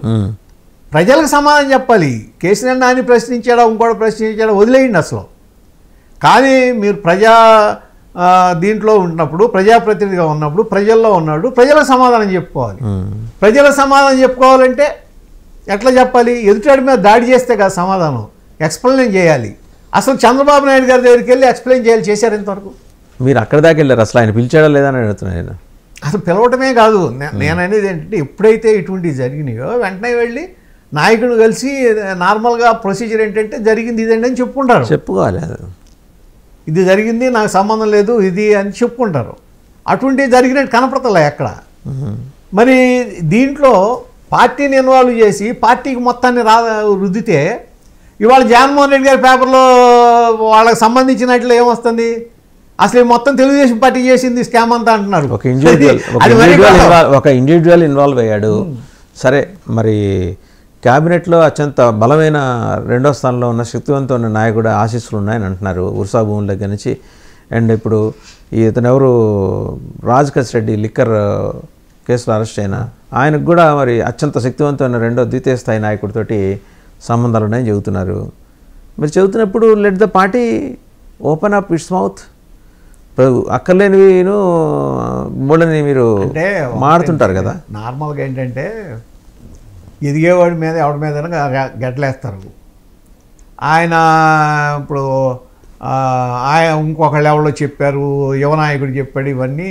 ప్రజలకు సమాధానం చెప్పాలి. కేసీఆర్ నాని ప్రశ్నించాడా ఇంకోటి ప్రశ్నించాడా వదిలేయండి అసలు. కానీ మీరు దీంట్లో ఉన్నప్పుడు, ప్రజాప్రతినిధిగా ఉన్నప్పుడు, ప్రజల్లో ఉన్నాడు, ప్రజలకు సమాధానం చెప్పుకోవాలి. ప్రజలకు సమాధానం చెప్పుకోవాలంటే ఎట్లా చెప్పాలి? ఎదుటాడి మీద దాడి చేస్తే కాదు సమాధానం, ఎక్స్ప్లెయిన్ చేయాలి. అసలు చంద్రబాబు నాయుడు గారి దగ్గరికి వెళ్ళి ఎక్స్ప్లెయిన్ చేయాలి. చేశారు ఇంతవరకు? మీరు అక్కడ దాకా వెళ్ళారు, అసలు ఆయన పిలిచాడా లేదా అని అడుగుతున్నాను. అసలు పిలవటమే కాదు, నేను అనేది ఏంటంటే ఎప్పుడైతే ఇటువంటివి జరిగినాయో వెంటనే వెళ్ళి నాయకుడు కలిసి నార్మల్గా ప్రొసీజర్ ఏంటంటే జరిగింది ఇదండి అని చెప్పుకుంటారు. చెప్పుకోవాలి, ఇది జరిగింది నాకు సంబంధం లేదు ఇది అని చెప్పుకుంటారు. అటువంటివి జరిగినట్టు కనపడతలే ఎక్కడ. మరి దీంట్లో పార్టీని ఇన్వాల్వ్ చేసి పార్టీకి మొత్తాన్ని రుద్దితే ఇవాళ జగన్మోహన్ రెడ్డి గారి పేపర్లో వాళ్ళకి సంబంధించినట్లు ఏమొస్తుంది? అసలు మొత్తం తెలుగుదేశం పార్టీ చేసింది స్కామ్ అంతా అంటున్నారు. ఒక ఇండివిజువల్ ఇన్వాల్వ్ అయ్యాడు. సరే, మరి క్యాబినెట్లో అత్యంత బలమైన రెండో స్థానంలో ఉన్న శక్తివంతమైన నాయకుడు ఆశీస్సులు ఉన్నాయని అంటున్నారు ఉర్సా భూముల దగ్గర నుంచి. అండ్ ఇప్పుడు ఇతను ఎవరు, రాజకేశ్ రెడ్డి లిక్కర్ కేసులో అరెస్ట్ అయినా ఆయనకు కూడా మరి అత్యంత శక్తివంతమైన ద్వితీయ స్థాయి నాయకుడితోటి సంబంధాలు ఉన్నాయని చెబుతున్నారు. మీరు చెబుతున్నప్పుడు let the party open up its mouth. అక్కర్లేనివిను బోళ్ళని మీరు మాడుతుంటారు కదా. నార్మల్గా ఏంటంటే ఎదిగేవాడి మీద ఎవడి మీద గెట్లేస్తారు. ఆయన ఇప్పుడు ఆయన ఇంకొకళ్ళు ఎవరో చెప్పారు, యువనాయకుడు చెప్పాడు, ఇవన్నీ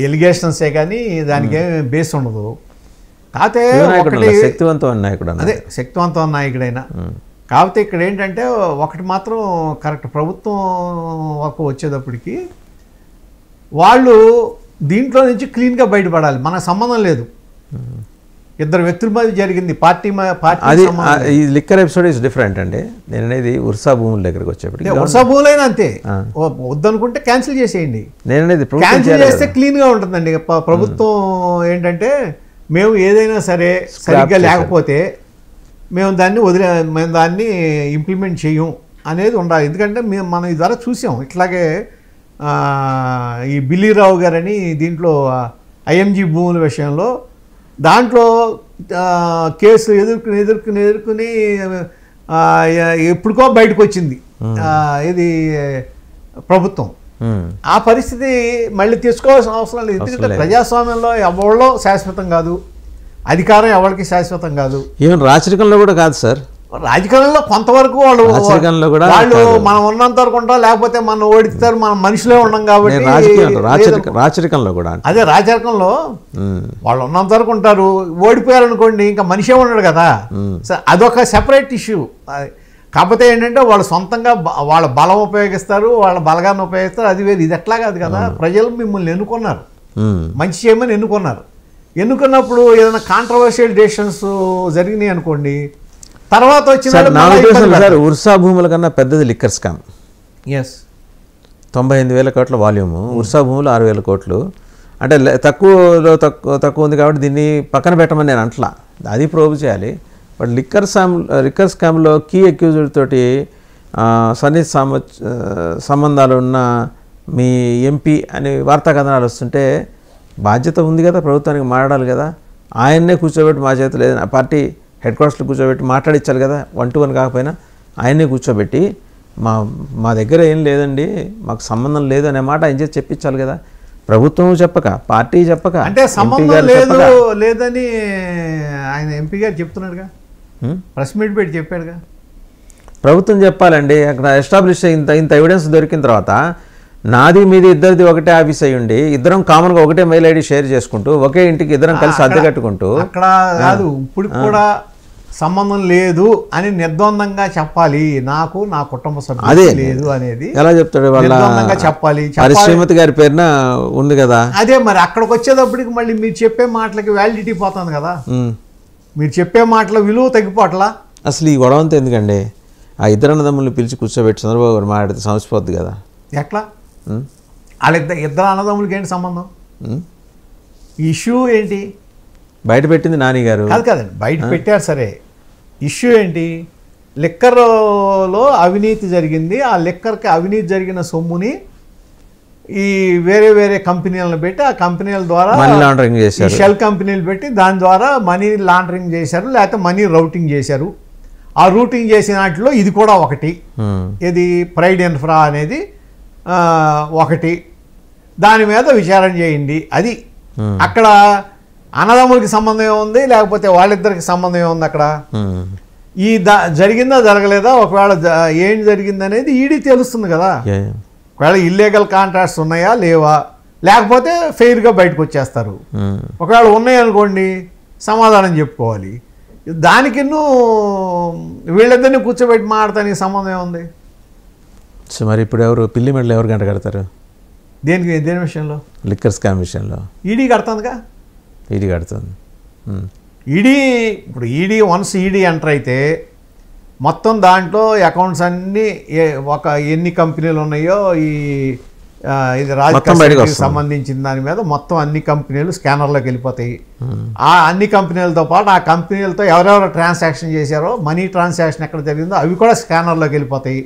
ఎలిగేషన్సే కానీ దానికి ఏమి బేస్ ఉండదు. కాకపోతే శక్తివంతమైన నాయకుడు, అదే శక్తివంతమైన నాయకుడైనా. కాకపోతే ఇక్కడ ఏంటంటే ఒకటి మాత్రం కరెక్ట్, ప్రభుత్వం ఒక వచ్చేటప్పటికి వాళ్ళు దీంట్లో నుంచి క్లీన్గా బయటపడాలి. మనకు సంబంధం లేదు, ఇద్దరు వ్యక్తుల మధ్య జరిగింది. పార్టీ అది ఈ లిక్కర్ ఎపిసోడ్ ఈజ్ డిఫరెంట్ అండి. నేను అనేది ఉర్సా భూముల దగ్గరకు వచ్చేప్పటికి ఉర్సా భూములైనా అంతే, వద్దనుకుంటే క్యాన్సిల్ చేసేయండి. నేను అనేది క్యాన్సిల్ చేస్తే క్లీన్గా ఉంటుందండి. ప్రభుత్వం ఏంటంటే మేము ఏదైనా సరే సరిగ్గా లేకపోతే మేము దాన్ని ఇంప్లిమెంట్ చేయం అనేది ఉండాలి. ఎందుకంటే మనం ఈ ద్వారా చూసాం ఇట్లాగే ఈ బిల్లీరావు గారని దీంట్లో ఐఎంజీ భూముల విషయంలో దాంట్లో కేసు ఎదుర్కొని ఎప్పుడుకో బయటకు వచ్చింది ఇది ప్రభుత్వం. ఆ పరిస్థితి మళ్ళీ తీసుకోవాల్సిన అవసరం లేదు. ఎందుకంటే ప్రజాస్వామ్యంలో ఎవరిలో శాశ్వతం కాదు, అధికారం ఎవరికి శాశ్వతం కాదు. ఈవెన్ రాచరికంలో కూడా కాదు సార్. రాజకీయాల్లో కొంతవరకు వాళ్ళు మనం ఉన్నంత వరకు ఉంటాం, లేకపోతే మనం ఓడిస్తారు, మనం మనుషులే ఉన్నాం కాబట్టి. రాచరికంలో కూడా అదే రాచరికంలో వాళ్ళు ఉన్నంత వరకు ఉంటారు, ఓడిపోయారు అనుకోండి ఇంకా మనిషే ఉన్నాడు కదా. అదొక సెపరేట్ ఇష్యూ. కాకపోతే ఏంటంటే వాళ్ళు సొంతంగా వాళ్ళ బలం ఉపయోగిస్తారు, వాళ్ళ బలగాన్ని ఉపయోగిస్తారు, అది వేరు. ఇది ఎట్లా కాదు కదా. ప్రజలు మిమ్మల్ని ఎన్నుకున్నారు, మంచి చేయమని ఎన్నుకున్నారు. ఎన్నుకున్నప్పుడు ఏదైనా కాంట్రవర్షియల్ డెసిషన్స్ జరిగినాయి అనుకోండి, తర్వాత వచ్చిన ఉర్సా భూముల కన్నా పెద్దది లిక్కర్ స్కామ్. 98,000 కోట్ల వాల్యూము, ఉర్సా భూములు 6,000 కోట్లు. అంటే తక్కువ ఉంది కాబట్టి దీన్ని పక్కన పెట్టమని నేను అంటలా, అది ప్రోబ్ చేయాలి. బట్ లిక్కర్ స్కామ్లో కీ అక్యూజ్డ్ తోటి సన్నిహిత సంబంధాలు ఉన్న మీ ఎంపీ అని వార్తా కథనాలు వస్తుంటే బాధ్యత ఉంది కదా ప్రభుత్వానికి, మాట్లాడాలి కదా. ఆయన్నే కూర్చోబెట్టి మా చేత లేదు, పార్టీ హెడ్ క్వార్టర్స్లో కూర్చోబెట్టి మాట్లాడించాలి కదా. 1-to-1 కాకపోయినా ఆయన్నే కూర్చోబెట్టి మా దగ్గర ఏం లేదండి, మాకు సంబంధం లేదు అనే మాట ఆయన చేసి చెప్పించాలి కదా. ప్రభుత్వం చెప్పక, పార్టీ చెప్పక, అంటే సంబంధం లేదని ఆయన ఎంపీ గారు చెప్తున్నాడుగా, ప్రెస్ మీట్ పెట్టి చెప్పాడుగా. ప్రభుత్వం చెప్పాలండి. అక్కడ ఎస్టాబ్లిష్ ఇంత ఎవిడెన్స్ దొరికిన తర్వాత నాది మీది ఇద్దరిది ఒకటే ఆఫీస్ అయ్యుండి ఇద్దరం కామన్గా ఒకటే మెయిల్ ఐడి షేర్ చేసుకుంటూ ఒకే ఇంటికి ఇద్దరం కలిసి అద్దె కట్టుకుంటూ, అక్కడ కాదు ఇప్పుడు కూడా సంబంధం లేదు అని నిర్ద్వందంగా చెప్పాలి. నాకు నా కుటుంబ సభ్యులు లేదు అనేది ఎలా చెప్తాడు? వాళ్ళ చెప్పాలి. శ్రీమతి గారి పేరున ఉంది కదా. అదే మరి అక్కడికి వచ్చేటప్పటికి మళ్ళీ మీరు చెప్పే మాటలకి వ్యాలిడిటీ పోతుంది కదా. మీరు చెప్పే మాటల విలువ తగ్గిపోట్లా. అసలు ఈ గొడవ అంతా ఎందుకండి? ఆ ఇద్దరు అన్నదమ్ముల్ని పిలిచి కూర్చోబెట్టి చంద్రబాబు గారు మాట్లాడితే సమసిపోద్ది కదా. ఎట్లా? వాళ్ళ ఇద్దరు అన్నదమ్ములకి ఏంటి సంబంధం? ఇష్యూ ఏంటి? బయట పెట్టింది నాని గారు. కాదండి, బయట పెట్టారు సరే, ఇష్యూ ఏంటి? లిక్కర్లో అవినీతి జరిగింది. ఆ లిక్కర్కి అవినీతి జరిగిన సొమ్ముని ఈ వేరే వేరే కంపెనీలను పెట్టి ఆ కంపెనీల ద్వారా మనీ లాండరింగ్ చేశారు. షెల్ కంపెనీలు పెట్టి దాని ద్వారా మనీ లాండరింగ్ చేశారు, లేకపోతే మనీ రౌటింగ్ చేశారు. ఆ రూటింగ్ చేసిన వాటిలో ఇది కూడా ఒకటి. ఇది ప్రైడ్ ఇన్ఫ్రా అనేది ఒకటి. దాని మీద విచారణ చేయండి. అది అక్కడ అన్నదమ్ములకి సంబంధం ఏముంది, లేకపోతే వాళ్ళిద్దరికి సంబంధం ఏముంది అక్కడ? ఈ జరిగిందా జరగలేదా, ఒకవేళ ఏం జరిగింది అనేది ఈడీ తెలుస్తుంది కదా. ఒకవేళ ఇల్లీగల్ కాంట్రాక్ట్స్ ఉన్నాయా లేవా, లేకపోతే ఫెయిర్గా బయటకు వచ్చేస్తారు. ఒకవేళ ఉన్నాయనుకోండి సమాధానం చెప్పుకోవాలి. దానికి వీళ్ళిద్దరిని కూర్చోబెట్టి మాట్లాడటానికి సంబంధం ఏముంది? సో మరి ఇప్పుడు ఎవరు పిల్లి మెడలు ఎవరు గంట కడతారు? దేని విషయంలో? లిక్కర్ స్కామ్ విషయంలో ఈడీ కడుతుందిగా. ఈడీ కడుతుంది. ఇప్పుడు వన్స్ ఈడీ ఎంటర్ అయితే మొత్తం దాంట్లో అకౌంట్స్ అన్నీ ఎన్ని కంపెనీలు ఉన్నాయో ఇది రాజకీయాలకు సంబంధించిన దాని మీద మొత్తం అన్ని కంపెనీలు స్కానర్లోకి వెళ్ళిపోతాయి. ఆ అన్ని కంపెనీలతో పాటు ఆ కంపెనీలతో ఎవరెవరు ట్రాన్సాక్షన్ చేశారో, మనీ ట్రాన్సాక్షన్ ఎక్కడ జరిగిందో అవి కూడా స్కానర్లోకి వెళ్ళిపోతాయి.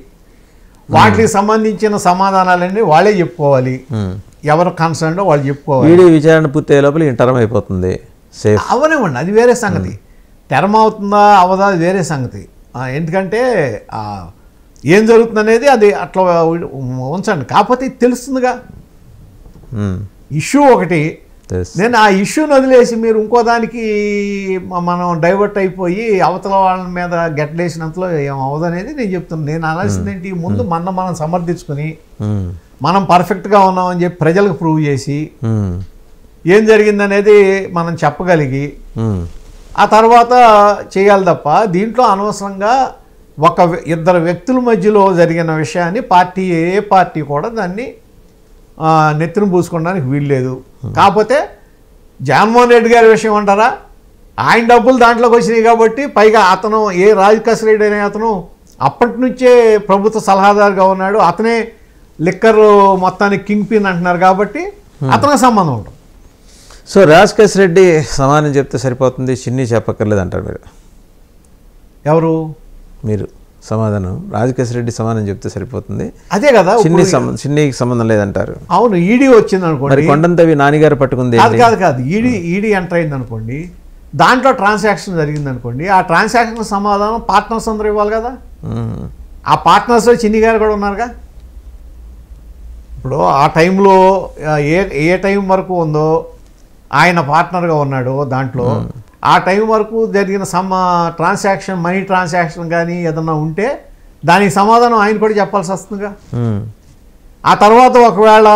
వాటికి సంబంధించిన సమాధానాలన్నీ వాళ్ళే చెప్పుకోవాలి. ఎవరు కన్సర్న్ వాళ్ళు చెప్పుకోవాలి. ఈడీ విచారణ పూర్తయ్యే లోపల టర్మ్ అయిపోతుంది. అవనివ్వండి, అది వేరే సంగతి. టర్మ్ అవుతుందా అవదా అది వేరే సంగతి. ఎందుకంటే ఏం జరుగుతుంది అనేది అది అట్లా ఉంచండి. కాకపోతే తెలుస్తుందిగా ఇష్యూ ఒకటి. నేను ఆ ఇష్యూని వదిలేసి మీరు ఇంకో దానికి మనం డైవర్ట్ అయిపోయి అవతల వాళ్ళ మీద గెట్లేసినంతలో ఏం అవదనేది నేను చెప్తున్నాను. నేను అనాల్సింది ఏంటి, ముందు మనం సమర్థించుకొని మనం పర్ఫెక్ట్గా ఉన్నామని చెప్పి ప్రజలకు ప్రూవ్ చేసి ఏం జరిగిందనేది మనం చెప్పగలిగి ఆ తర్వాత చేయాలి తప్ప దీంట్లో అనవసరంగా ఇద్దరు వ్యక్తుల మధ్యలో జరిగిన విషయాన్ని ఏ పార్టీ కూడా దాన్ని నెత్తిన పూసుకోవడానికి వీల్లేదు. కాకపోతే జగన్మోహన్ రెడ్డి గారి విషయం అంటారా, ఆయన డబ్బులు దాంట్లోకి వచ్చినాయి కాబట్టి, పైగా అతను రాజకేశ్ రెడ్డి అనే అతను అప్పటి నుంచే ప్రభుత్వ సలహాదారుగా ఉన్నాడు. అతనే లిక్కర్ మొత్తానికి కింగ్ పిన్ అంటున్నారు కాబట్టి అతనికి సంబంధం ఉంటుంది. సో రాజకేశ్ రెడ్డి సమానం చెప్తే సరిపోతుంది, చిన్ని చెప్పక్కర్లేదు అంటారు మీరు. ఎవరు? మీరు సమాధానం రాజకేశ్ రెడ్డి సమానం చెప్తే సరిపోతుంది, అదే కదా, చిన్నికి సంబంధం లేదంటారు. అవును, ఈడీ వచ్చింది అనుకోండి, కొండంతవి నాన్నగారు పట్టుకుంది కాదు ఈడీ ఎంటర్ అయింది అనుకోండి, దాంట్లో ట్రాన్సాక్షన్ జరిగింది అనుకోండి, ఆ ట్రాన్సాక్షన్ సమాధానం పార్ట్నర్స్ అందరూ ఇవ్వాలి కదా. ఆ పార్ట్నర్స్లో చిన్ని గారు కూడా ఉన్నారుగా. ఇప్పుడు ఆ టైంలో ఏ టైం వరకు ఉందో ఆయన పార్ట్నర్గా ఉన్నాడు దాంట్లో, ఆ టైం వరకు జరిగిన ట్రాన్సాక్షన్, మనీ ట్రాన్సాక్షన్ కానీ ఏదన్నా ఉంటే దానికి సమాధానం ఆయన కూడా చెప్పాల్సి వస్తుందిగా. ఆ తర్వాత ఒకవేళ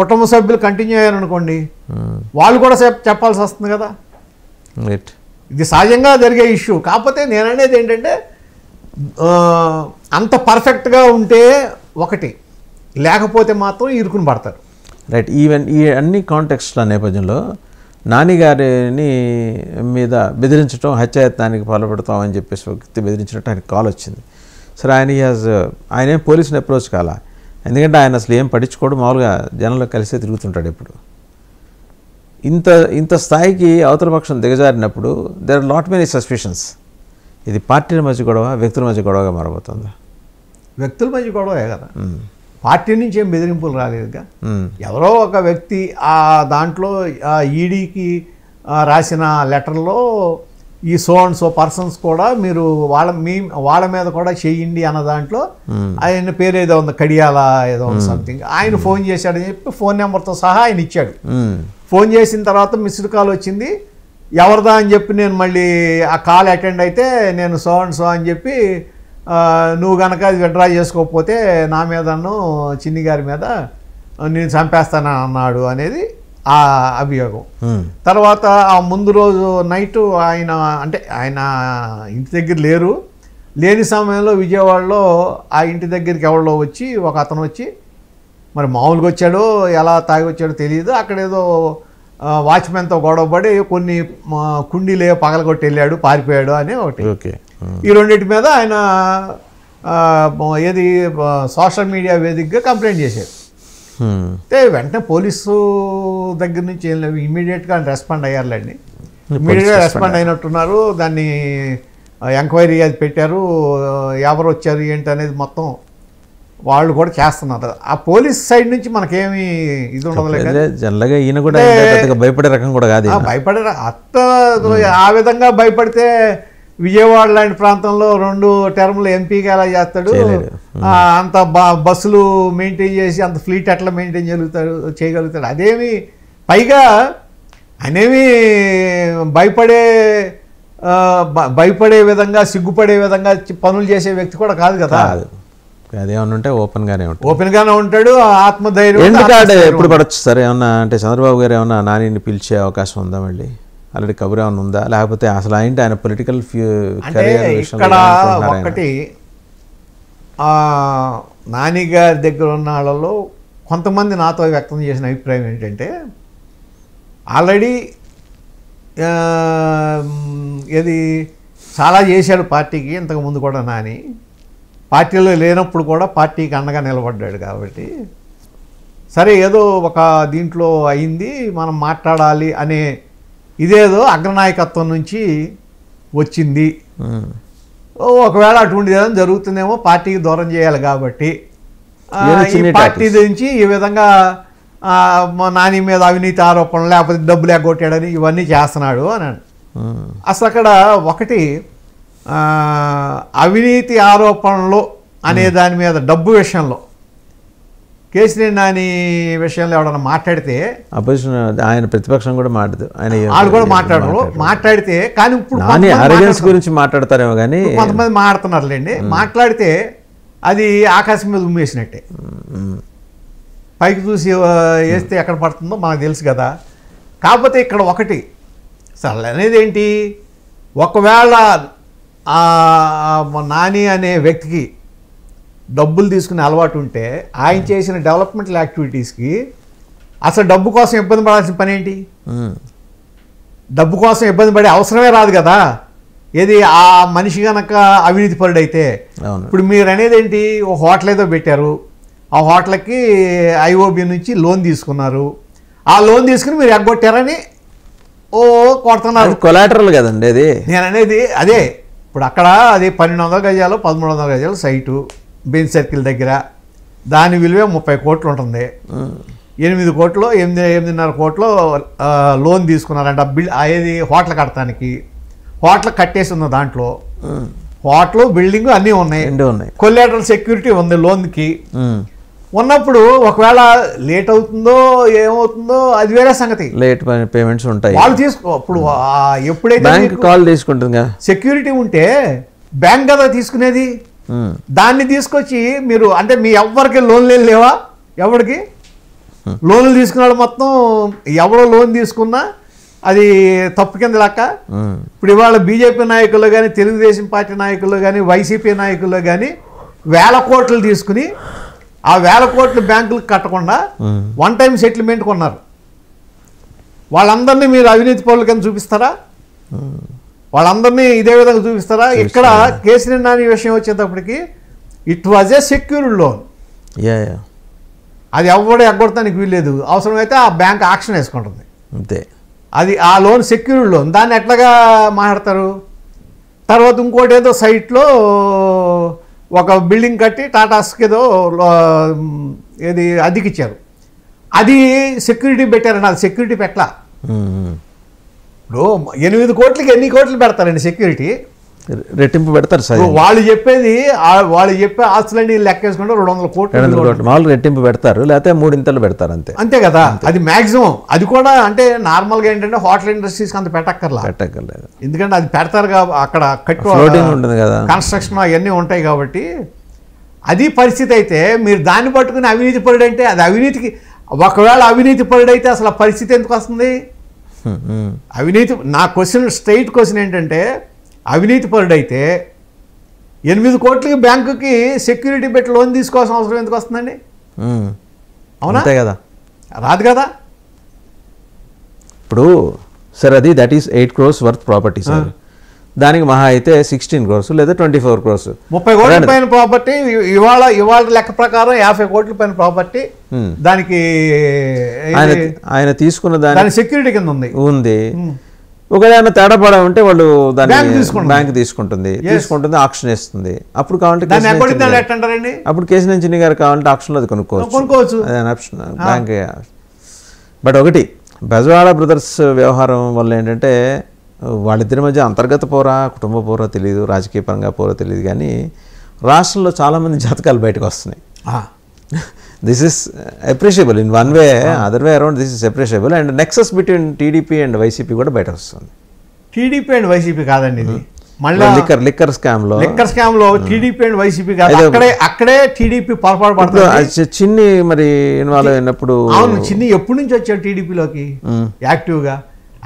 కుటుంబ సభ్యులు కంటిన్యూ అయ్యారనుకోండి, వాళ్ళు కూడా చెప్పాల్సి వస్తుంది కదా. ఇది సహజంగా జరిగే ఇష్యూ. కాకపోతే నేను అనేది ఏంటంటే అంత పర్ఫెక్ట్గా ఉంటే ఒకటి, లేకపోతే మాత్రం ఇరుకుని పడతారు. రైట్. ఈవెన్ ఈ అన్ని కాంటెక్స్ట్ల నేపథ్యంలో నానిగారిని మీద బెదిరించడం, హత్యాయత్నానికి పాల్పడతామని చెప్పేసి వ్యక్తి బెదిరించినట్టు ఆయనకు కాల్ వచ్చింది. సరే, ఆయన ఏం పోలీసుని అప్రోచ్ కాలా, ఎందుకంటే ఆయన అసలు ఏం పట్టించుకోవడం, మామూలుగా జనంలో కలిసే తిరుగుతుంటాడు ఎప్పుడు. ఇంత స్థాయికి అవతల పక్షం దిగజారినప్పుడు there are not many suspicions. ఇది పార్టీల మధ్య గొడవ, వ్యక్తుల మధ్య గొడవగా మారబోతుందా? వ్యక్తుల మధ్య గొడవే కదా, పార్టీ నుంచి ఏం బెదిరింపులు రాలేదుగా. ఎవరో ఒక వ్యక్తి ఆ దాంట్లో ఈడీకి రాసిన లెటర్లో ఈ సో పర్సన్స్ కూడా మీరు వాళ్ళ మీద కూడా చేయండి అన్న దాంట్లో ఆయన పేరు ఏదో ఉంది, కడియాల ఏదో ఉంది సంథింగ్. ఆయన ఫోన్ చేశాడని చెప్పి ఫోన్ నెంబర్తో సహా ఆయన ఇచ్చాడు. ఫోన్ చేసిన తర్వాత మిస్డ్ కాల్ వచ్చింది, ఎవరిదా అని చెప్పి నేను మళ్ళీ ఆ కాల్ అటెండ్ అయితే నేను సో అని చెప్పి, నువ్వు కనుక అది విత్డ్రా చేసుకోకపోతే నా మీదను చిన్ని గారి మీద నేను చంపేస్తాను అన్నాడు అనేది ఆ అభియోగం. తర్వాత ఆ ముందు రోజు నైటు ఆయన ఇంటి దగ్గర లేని సమయంలో విజయవాడలో ఆ ఇంటి దగ్గరికి ఎవరో వచ్చి ఒక అతను వచ్చి, మరి మామూలుగా వచ్చాడో ఎలా తాగి వచ్చాడో తెలియదు, అక్కడేదో వాచ్మెన్తో గొడవపడి కొన్ని కుండీలే పగలగొట్టి వెళ్ళాడు, పారిపోయాడు అని ఒకటి. ఈ రెండింటి మీద ఆయన సోషల్ మీడియా వేదికగా కంప్లైంట్ చేశారు. అయితే వెంటనే పోలీసు దగ్గర నుంచి ఏం లేవు, ఇమీడియట్గా రెస్పాండ్ అయ్యారులేండి. ఇమీడియట్గా రెస్పాండ్ అయినట్టున్నారు. దాన్ని ఎంక్వైరీ అది పెట్టారు, ఎవరు వచ్చారు ఏంటి అనేది మొత్తం వాళ్ళు కూడా చేస్తున్నారు. ఆ పోలీస్ సైడ్ నుంచి మనకేమి ఇది ఉండదు. జనరల్గా ఈయన కూడా భయపడే రకం కూడా కాదు. భయపడే ఆ విధంగా భయపడితే విజయవాడ లాంటి ప్రాంతంలో 2 టర్ములు ఎంపీగా ఎలా చేస్తాడు? అంత బస్సులు మెయింటైన్ చేసి అంత ఫ్లీట్ ఎట్లా మెయింటైన్ చేయగలుగుతాడు? అదేమి పైగా అనేవి భయపడే విధంగా సిగ్గుపడే విధంగా పనులు చేసే వ్యక్తి కూడా కాదు కదా. అదేమన్నా ఉంటే ఓపెన్గానే ఉంటాడు. ఆత్మధైర్యం ఎప్పుడు పడవచ్చు సార్? ఏమన్నా అంటే చంద్రబాబు గారు ఏమన్నా నానిని పిలిచే అవకాశం ఉందా? మళ్ళీ ఆల్రెడీ కబురు ఏమైనా ఉందా? లేకపోతే అసలు ఏంటి ఆయన పొలిటికల్ ఇక్కడ ఒకటి నాని గారి దగ్గర ఉన్న వాళ్ళలో కొంతమంది నాతో వ్యక్తం చేసిన అభిప్రాయం ఏంటంటే, ఆల్రెడీ ఇది చాలా చేశాడు పార్టీకి ఇంతకుముందు కూడా. నాని పార్టీలో లేనప్పుడు కూడా పార్టీకి అండగా నిలబడ్డాడు కాబట్టి, సరే ఏదో ఒక దీంట్లో అయింది మనం మాట్లాడాలి అనే ఇదేదో అగ్రనాయకత్వం నుంచి వచ్చింది. ఒకవేళ అటువంటి ఏదైనా జరుగుతుందేమో, పార్టీకి దూరం చేయాలి కాబట్టి ఈ పార్టీ నుంచి ఈ విధంగా నాని మీద అవినీతి ఆరోపణలు లేకపోతే డబ్బులు ఎగ్గొట్టాడని ఇవన్నీ చేస్తున్నాడు అన్నాడు. అసలు అక్కడ ఒకటి అవినీతి ఆరోపణలు అనే దాని మీద డబ్బు విషయంలో కేసీఆర్ నాని విషయంలో ఎవడన్నా మాట్లాడితే అపోజిషన్ ఆయన ప్రతిపక్షం కూడా మాట్లాడదు, వాళ్ళు కూడా మాట్లాడితే కానీ ఇప్పుడు గురించి మాట్లాడతారేమో కానీ కొంతమంది మాట్లాడుతున్నారులేండి. మాట్లాడితే అది ఆకాశం మీద ఉమ్మేసినట్టే, పైకి చూసి వేస్తే ఎక్కడ పడుతుందో మనకు తెలుసు కదా. కాకపోతే ఇక్కడ ఒకటి అసలు అనేది ఏంటి, ఒకవేళ నాని అనే వ్యక్తికి డబ్బులు తీసుకునే అలవాటు ఉంటే ఆయన చేసిన డెవలప్మెంటల్ యాక్టివిటీస్కి అసలు డబ్బు కోసం ఇబ్బంది పడాల్సిన పని ఏంటి? డబ్బు కోసం ఇబ్బంది పడే అవసరమే రాదు కదా. ఏది ఆ మనిషి కనుక అవినీతి పరుడైతే. ఇప్పుడు మీరు అనేది ఏంటి, ఒక హోటల్ ఏదో పెట్టారు, ఆ హోటల్కి ఐఓబి నుంచి లోన్ తీసుకున్నారు, ఆ లోన్ తీసుకుని మీరు ఎగ్గొట్టారని కొడుతున్నారు. కొలాటరల్ కదండి అది. నేను అనేది అదే. ఇప్పుడు అక్కడ అది 1200 గజాలు 1300 గజాలు సైటు బెంచ్ సర్కిల్ దగ్గర, దాని విలువే 30 కోట్లు ఉంటుంది. 8 కోట్లు 8.5 కోట్లు లోన్ తీసుకున్నారంట ఏది హోటల్ కడటానికి. హోటల్ కట్టేసి ఉన్న దాంట్లో హోటల్ బిల్డింగ్ అన్నీ ఉన్నాయి, కొల్లేటరల్ సెక్యూరిటీ ఉంది లోన్కి. ఉన్నప్పుడు ఒకవేళ లేట్ అవుతుందో ఏమవుతుందో అది వేరే సంగతి. లేట్ పేమెంట్స్ ఉంటాయి, వాళ్ళు ఇప్పుడు ఎప్పుడైతే కాల్ తీసుకుంటుంది సెక్యూరిటీ ఉంటే బ్యాంక్ కదా తీసుకునేది. దాన్ని తీసుకొచ్చి మీరు అంటే మీ ఎవరికి లోన్లు లేవా? ఎవరికి లోన్లు తీసుకున్నాడు మొత్తం ఎవరో లోన్ తీసుకున్నా అది తప్పు కింద లెక్క. ఇప్పుడు ఇవాళ బీజేపీ నాయకుల్లో కానీ తెలుగుదేశం పార్టీ నాయకుల్లో కానీ వైసీపీ నాయకుల్లో కానీ 1000 కోట్లు తీసుకుని ఆ 1000 కోట్లు బ్యాంకులకు కట్టకుండా వన్ టైం సెటిల్మెంట్ కొన్నారు. వాళ్ళందరినీ మీరు అవినీతి పౌరుల కింద చూపిస్తారా? వాళ్ళందరినీ ఇదే విధంగా చూపిస్తారా? ఇక్కడ కేసీఆర్ నాని విషయం వచ్చేటప్పటికి it was a secured loan. అది ఎవడు ఎగ్గొడతానికి వీల్లేదు. అవసరమైతే ఆ బ్యాంక్ యాక్షన్ వేసుకుంటుంది అంతే. అది ఆ లోన్ సెక్యూర్డ్ లోన్. దాన్ని ఎట్లాగా మాట్లాడతారు? తర్వాత ఇంకోటి ఏదో సైట్లో ఒక బిల్డింగ్ కట్టి టాటాస్కి ఏదో ఏది అద్దెకిచ్చారు, అది సెక్యూరిటీ పెట్టారండి. అది సెక్యూరిటీ పెట్టలా. ఇప్పుడు 8 కోట్లకి ఎన్ని కోట్లు పెడతారండి సెక్యూరిటీ? రెట్టింపు పెడతారు సార్. వాళ్ళు చెప్పే ఆస్తులన్నీ లెక్కేసుకుంటే 200 కోట్లు మామూలు రెట్టింపు పెడతారు, లేకపోతే 3 ఇంతలు పెడతారు అంతే. అంతే కదా. అది మాక్సిమం. అది కూడా అంటే నార్మల్గా ఏంటంటే హోటల్ ఇండస్ట్రీస్కి అంత పెట్టక్కర్లేదు, ఎందుకంటే అది పెడతారు అక్కడ ఉంటుంది కదా, కన్స్ట్రక్షన్ అవన్నీ ఉంటాయి కాబట్టి. అది పరిస్థితి అయితే మీరు దాన్ని పట్టుకుని అవినీతి పరుడు అంటే అది అవినీతికి. ఒకవేళ అవినీతి పరుడైతే అసలు పరిస్థితి ఎందుకు వస్తుంది? అవినీతి నా స్ట్రైట్ క్వశ్చన్ ఏంటంటే, అవినీతి పరుడైతే 8 కోట్లకి బ్యాంకుకి సెక్యూరిటీ పెట్టి లోన్ తీసుకోవాల్సిన అవసరం ఎందుకు వస్తుందండి? అవునా కదా? రాదు కదా. ఇప్పుడు సార్ అది that is 8 crores worth property sir. దానికి మహా అయితే 16 crores లేదా 24 crores 30 కోట్ల పైన ప్రాపర్టీ. ఇవాళ లెక్క ప్రకారం 50 కోట్ల పైన ప్రాపర్టీ దానికి ఆయన తీసుకున్న దాని సెక్యూరిటీ కింద ఉంది. ఒకవేళ తేడా పడా ఉంటే వాళ్ళు దాన్ని బ్యాంక్ తీసుకుంటుంది ఆక్షన్ వేస్తుంది. అప్పుడు కావాలంటే ఎట్టంటారండి, అప్పుడు కేసీఆర్ చిన్ని గారు కావాలంటే ఆక్షన్లో అది కొనుక్కోవచ్చు, అదే ఆప్షన్ బ్యాంక్. బట్ ఒకటి బెజవాడ బ్రదర్స్ వ్యవహారం వల్ల ఏంటంటే వాళ్ళిద్దరి మధ్య అంతర్గత పోరా కుటుంబ పోరా తెలియదు, రాజకీయ పరంగా పోరా తెలియదు, కానీ రాష్ట్రంలో చాలామంది జాతకాలు బయటకు వస్తున్నాయి. This is appreciable in one way, other way around this is appreciable. And nexus between TDP and YCP కూడా బయట వస్తుంది. టీడీపీ అండ్ వైసీపీ కాదండి ఇది, మళ్ళీ లిక్కర్ స్కామ్ లో టీడీపీ అండ్ వైసీపీ కాదు, అక్కడే టీడీపీ పొరపాటు పడుతుంది. చిన్ని మరి ఇన్వాల్వ్ అయినప్పుడు, అవును చిన్ని ఎప్పటి నుంచి వచ్చాడు టీడీపీలోకి యాక్టివ్గా,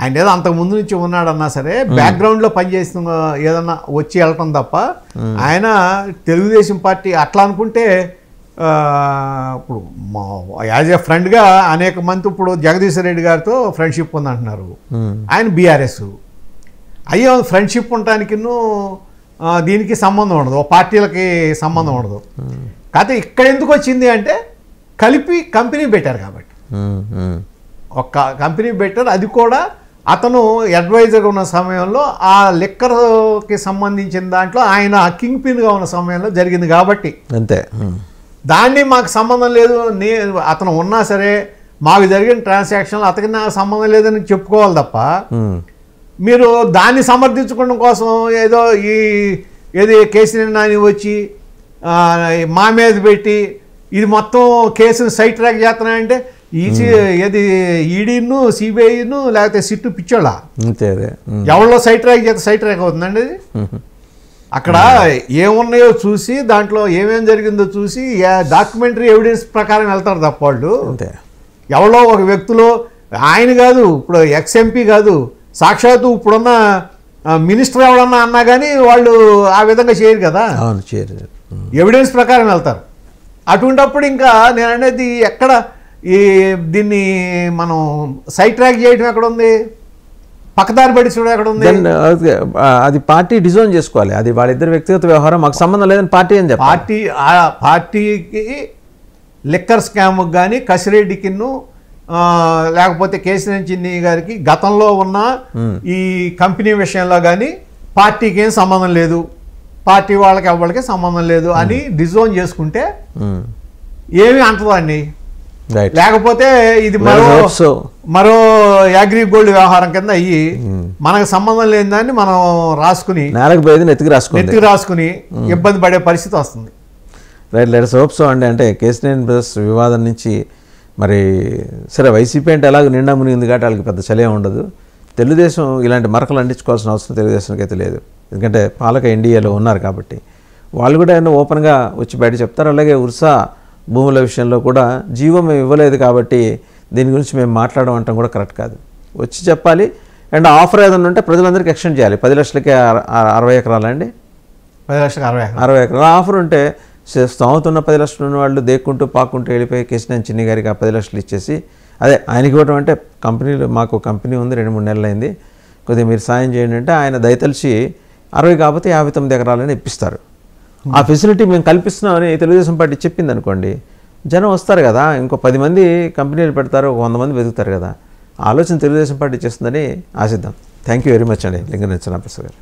ఆయన ఏదో అంతకు ముందు నుంచి ఉన్నాడన్నా సరే బ్యాక్గ్రౌండ్లో పనిచేస్తున్న ఏదన్నా వచ్చి వెళ్ళటం తప్ప ఆయన తెలుగుదేశం పార్టీ అట్లా అనుకుంటే ఇప్పుడు యాజ్ ఏ ఫ్రెండ్గా అనేక మంది ఇప్పుడు జగదీశ్వర్ రెడ్డి గారితో ఫ్రెండ్షిప్ ఉందంటున్నారు, ఆయన బీఆర్ఎస్. అయ్యో ఫ్రెండ్షిప్ ఉండటానికి దీనికి సంబంధం ఉండదు, పార్టీలకి సంబంధం ఉండదు. కాకపోతే ఇక్కడ ఎందుకు వచ్చింది అంటే కలిపి కంపెనీ పెట్టారు కాబట్టి, ఒక కంపెనీ పెట్టారు, అది కూడా అతను అడ్వైజర్గా ఉన్న సమయంలో ఆ లిక్కర్కి సంబంధించిన దాంట్లో ఆయన కింగ్ పిన్గా ఉన్న సమయంలో జరిగింది కాబట్టి అంతే. దాన్ని మాకు సంబంధం లేదు, అతను ఉన్నా సరే మాకు జరిగిన ట్రాన్సాక్షన్లు అతనికి నాకు సంబంధం లేదని చెప్పుకోవాలి తప్ప, మీరు దాన్ని సమర్థించుకోవడం కోసం ఏదో ఏది కేసీఆర్ నాని వచ్చి మా మీద పెట్టి ఇది మొత్తం కేసును సైట్ ట్రాక్ చేస్తున్నాయంటే ఏది ఈడీను సిబిఐను లేకపోతే సిట్టు పిచ్చోళ్ళ ఎవరిలో సైట్ ట్రాక్ చేస్తే సైట్ ట్రాక్ అవుతుందండి అది. అక్కడ ఏమున్నాయో చూసి దాంట్లో ఏమేం జరిగిందో చూసి డాక్యుమెంటరీ ఎవిడెన్స్ ప్రకారం వెళ్తారు తప్ప వాళ్ళు ఎవరో ఒక వ్యక్తులు ఆయన కాదు, ఇప్పుడు ఎక్స్ఎంపీ కాదు, సాక్షాత్తు ఇప్పుడున్న మినిస్టర్ ఎవడన్నా అన్నా కానీ వాళ్ళు ఆ విధంగా చేయరు కదా, ఎవిడెన్స్ ప్రకారం వెళ్తారు. అటువంటిప్పుడు ఇంకా నేను అనేది ఎక్కడ దీన్ని మనం సైట్ ట్రాక్ చేయడం ఎక్కడ ఉంది, పక్కదారి పడిచడం ఎక్కడ ఉంది? అది పార్టీ డిజైన్ చేసుకోవాలి, అది వాళ్ళిద్దరు వ్యక్తిగత వ్యవహారం, మాకు సంబంధం లేదని పార్టీ అని చెప్పి పార్టీకి లిక్కర్ స్కామ్కి కానీ కసిరెడ్డికి లేకపోతే కేసీఆర్ చిన్ని గారికి గతంలో ఉన్న ఈ కంపెనీ విషయంలో కానీ పార్టీకి ఏం సంబంధం లేదు, పార్టీ వాళ్ళకి ఎవరికి సంబంధం లేదు అని డిజైన్ చేసుకుంటే ఏమి అంటదండి. లేకపోతే ఇది మరో అగ్రి గోల్డ్ వ్యవహారం కింద అయ్యి మనకు సంబంధం లేని దాన్ని మనం రాసుకుని నెత్తికి రాసుకుని ఇబ్బంది పడే పరిస్థితి వస్తుంది. రైట్, లెట్స్ హోప్ సో అండి. అంటే కేసీఆర్ బ్రదర్స్ వివాదం నుంచి మరి సరే వైసీపీ అంటే ఎలాగో నిండా మునిగింది కాబట్టి వాళ్ళకి పెద్ద చలే ఉండదు. తెలుగుదేశం ఇలాంటి మరకలు అంటించుకోవాల్సిన అవసరం తెలుగుదేశానికి అయితే లేదు, ఎందుకంటే పాలక ఎన్డీఏలో ఉన్నారు కాబట్టి వాళ్ళు కూడా ఏమన్నా ఓపెన్గా వచ్చి బయట చెప్తారు. అలాగే ఉర్సా భూముల విషయంలో కూడా జీవో మేము ఇవ్వలేదు కాబట్టి దీని గురించి మేము మాట్లాడమంటాం కూడా కరెక్ట్ కాదు, వచ్చి చెప్పాలి. అండ్ ఆఫర్ ఏదైనా ఉంటే ప్రజలందరికీ ఎక్స్టెండ్ చేయాలి. 10 లక్షలకి 60 ఎకరాలు అండి, 10 లక్షలకి 60 ఎకరాలు ఆఫర్ ఉంటే స్తోమతున్న 10 లక్షలు ఉన్న వాళ్ళు దేక్కుంటూ పాక్కుంటూ వెళ్ళిపోయి కేసీఆర్ చిన్ని గారికి ఆ 10 లక్షలు ఇచ్చేసి అదే ఆయనకి ఇవ్వడం అంటే కంపెనీలో మాకు కంపెనీ ఉంది 2-3 నెలలు అయింది కొద్దిగా మీరు సాయం చేయండి అంటే ఆయన దయతలిచి 60 కాకపోతే 59 ఎకరాలని ఇప్పిస్తారు. ఆ ఫెసిలిటీ మేము కల్పిస్తున్నామని తెలుగుదేశం పార్టీ చెప్పింది అనుకోండి, జనం వస్తారు కదా, ఇంకో 10 మంది కంపెనీలు పెడతారు, 100 మంది వెతుకుతారు కదా. ఆలోచన తెలుగుదేశం పార్టీ చేస్తుందని ఆశిద్దాం. థ్యాంక్ యూ వెరీ మచ్ అండి లింగన్ చిన్నప్రసాద్ గారు.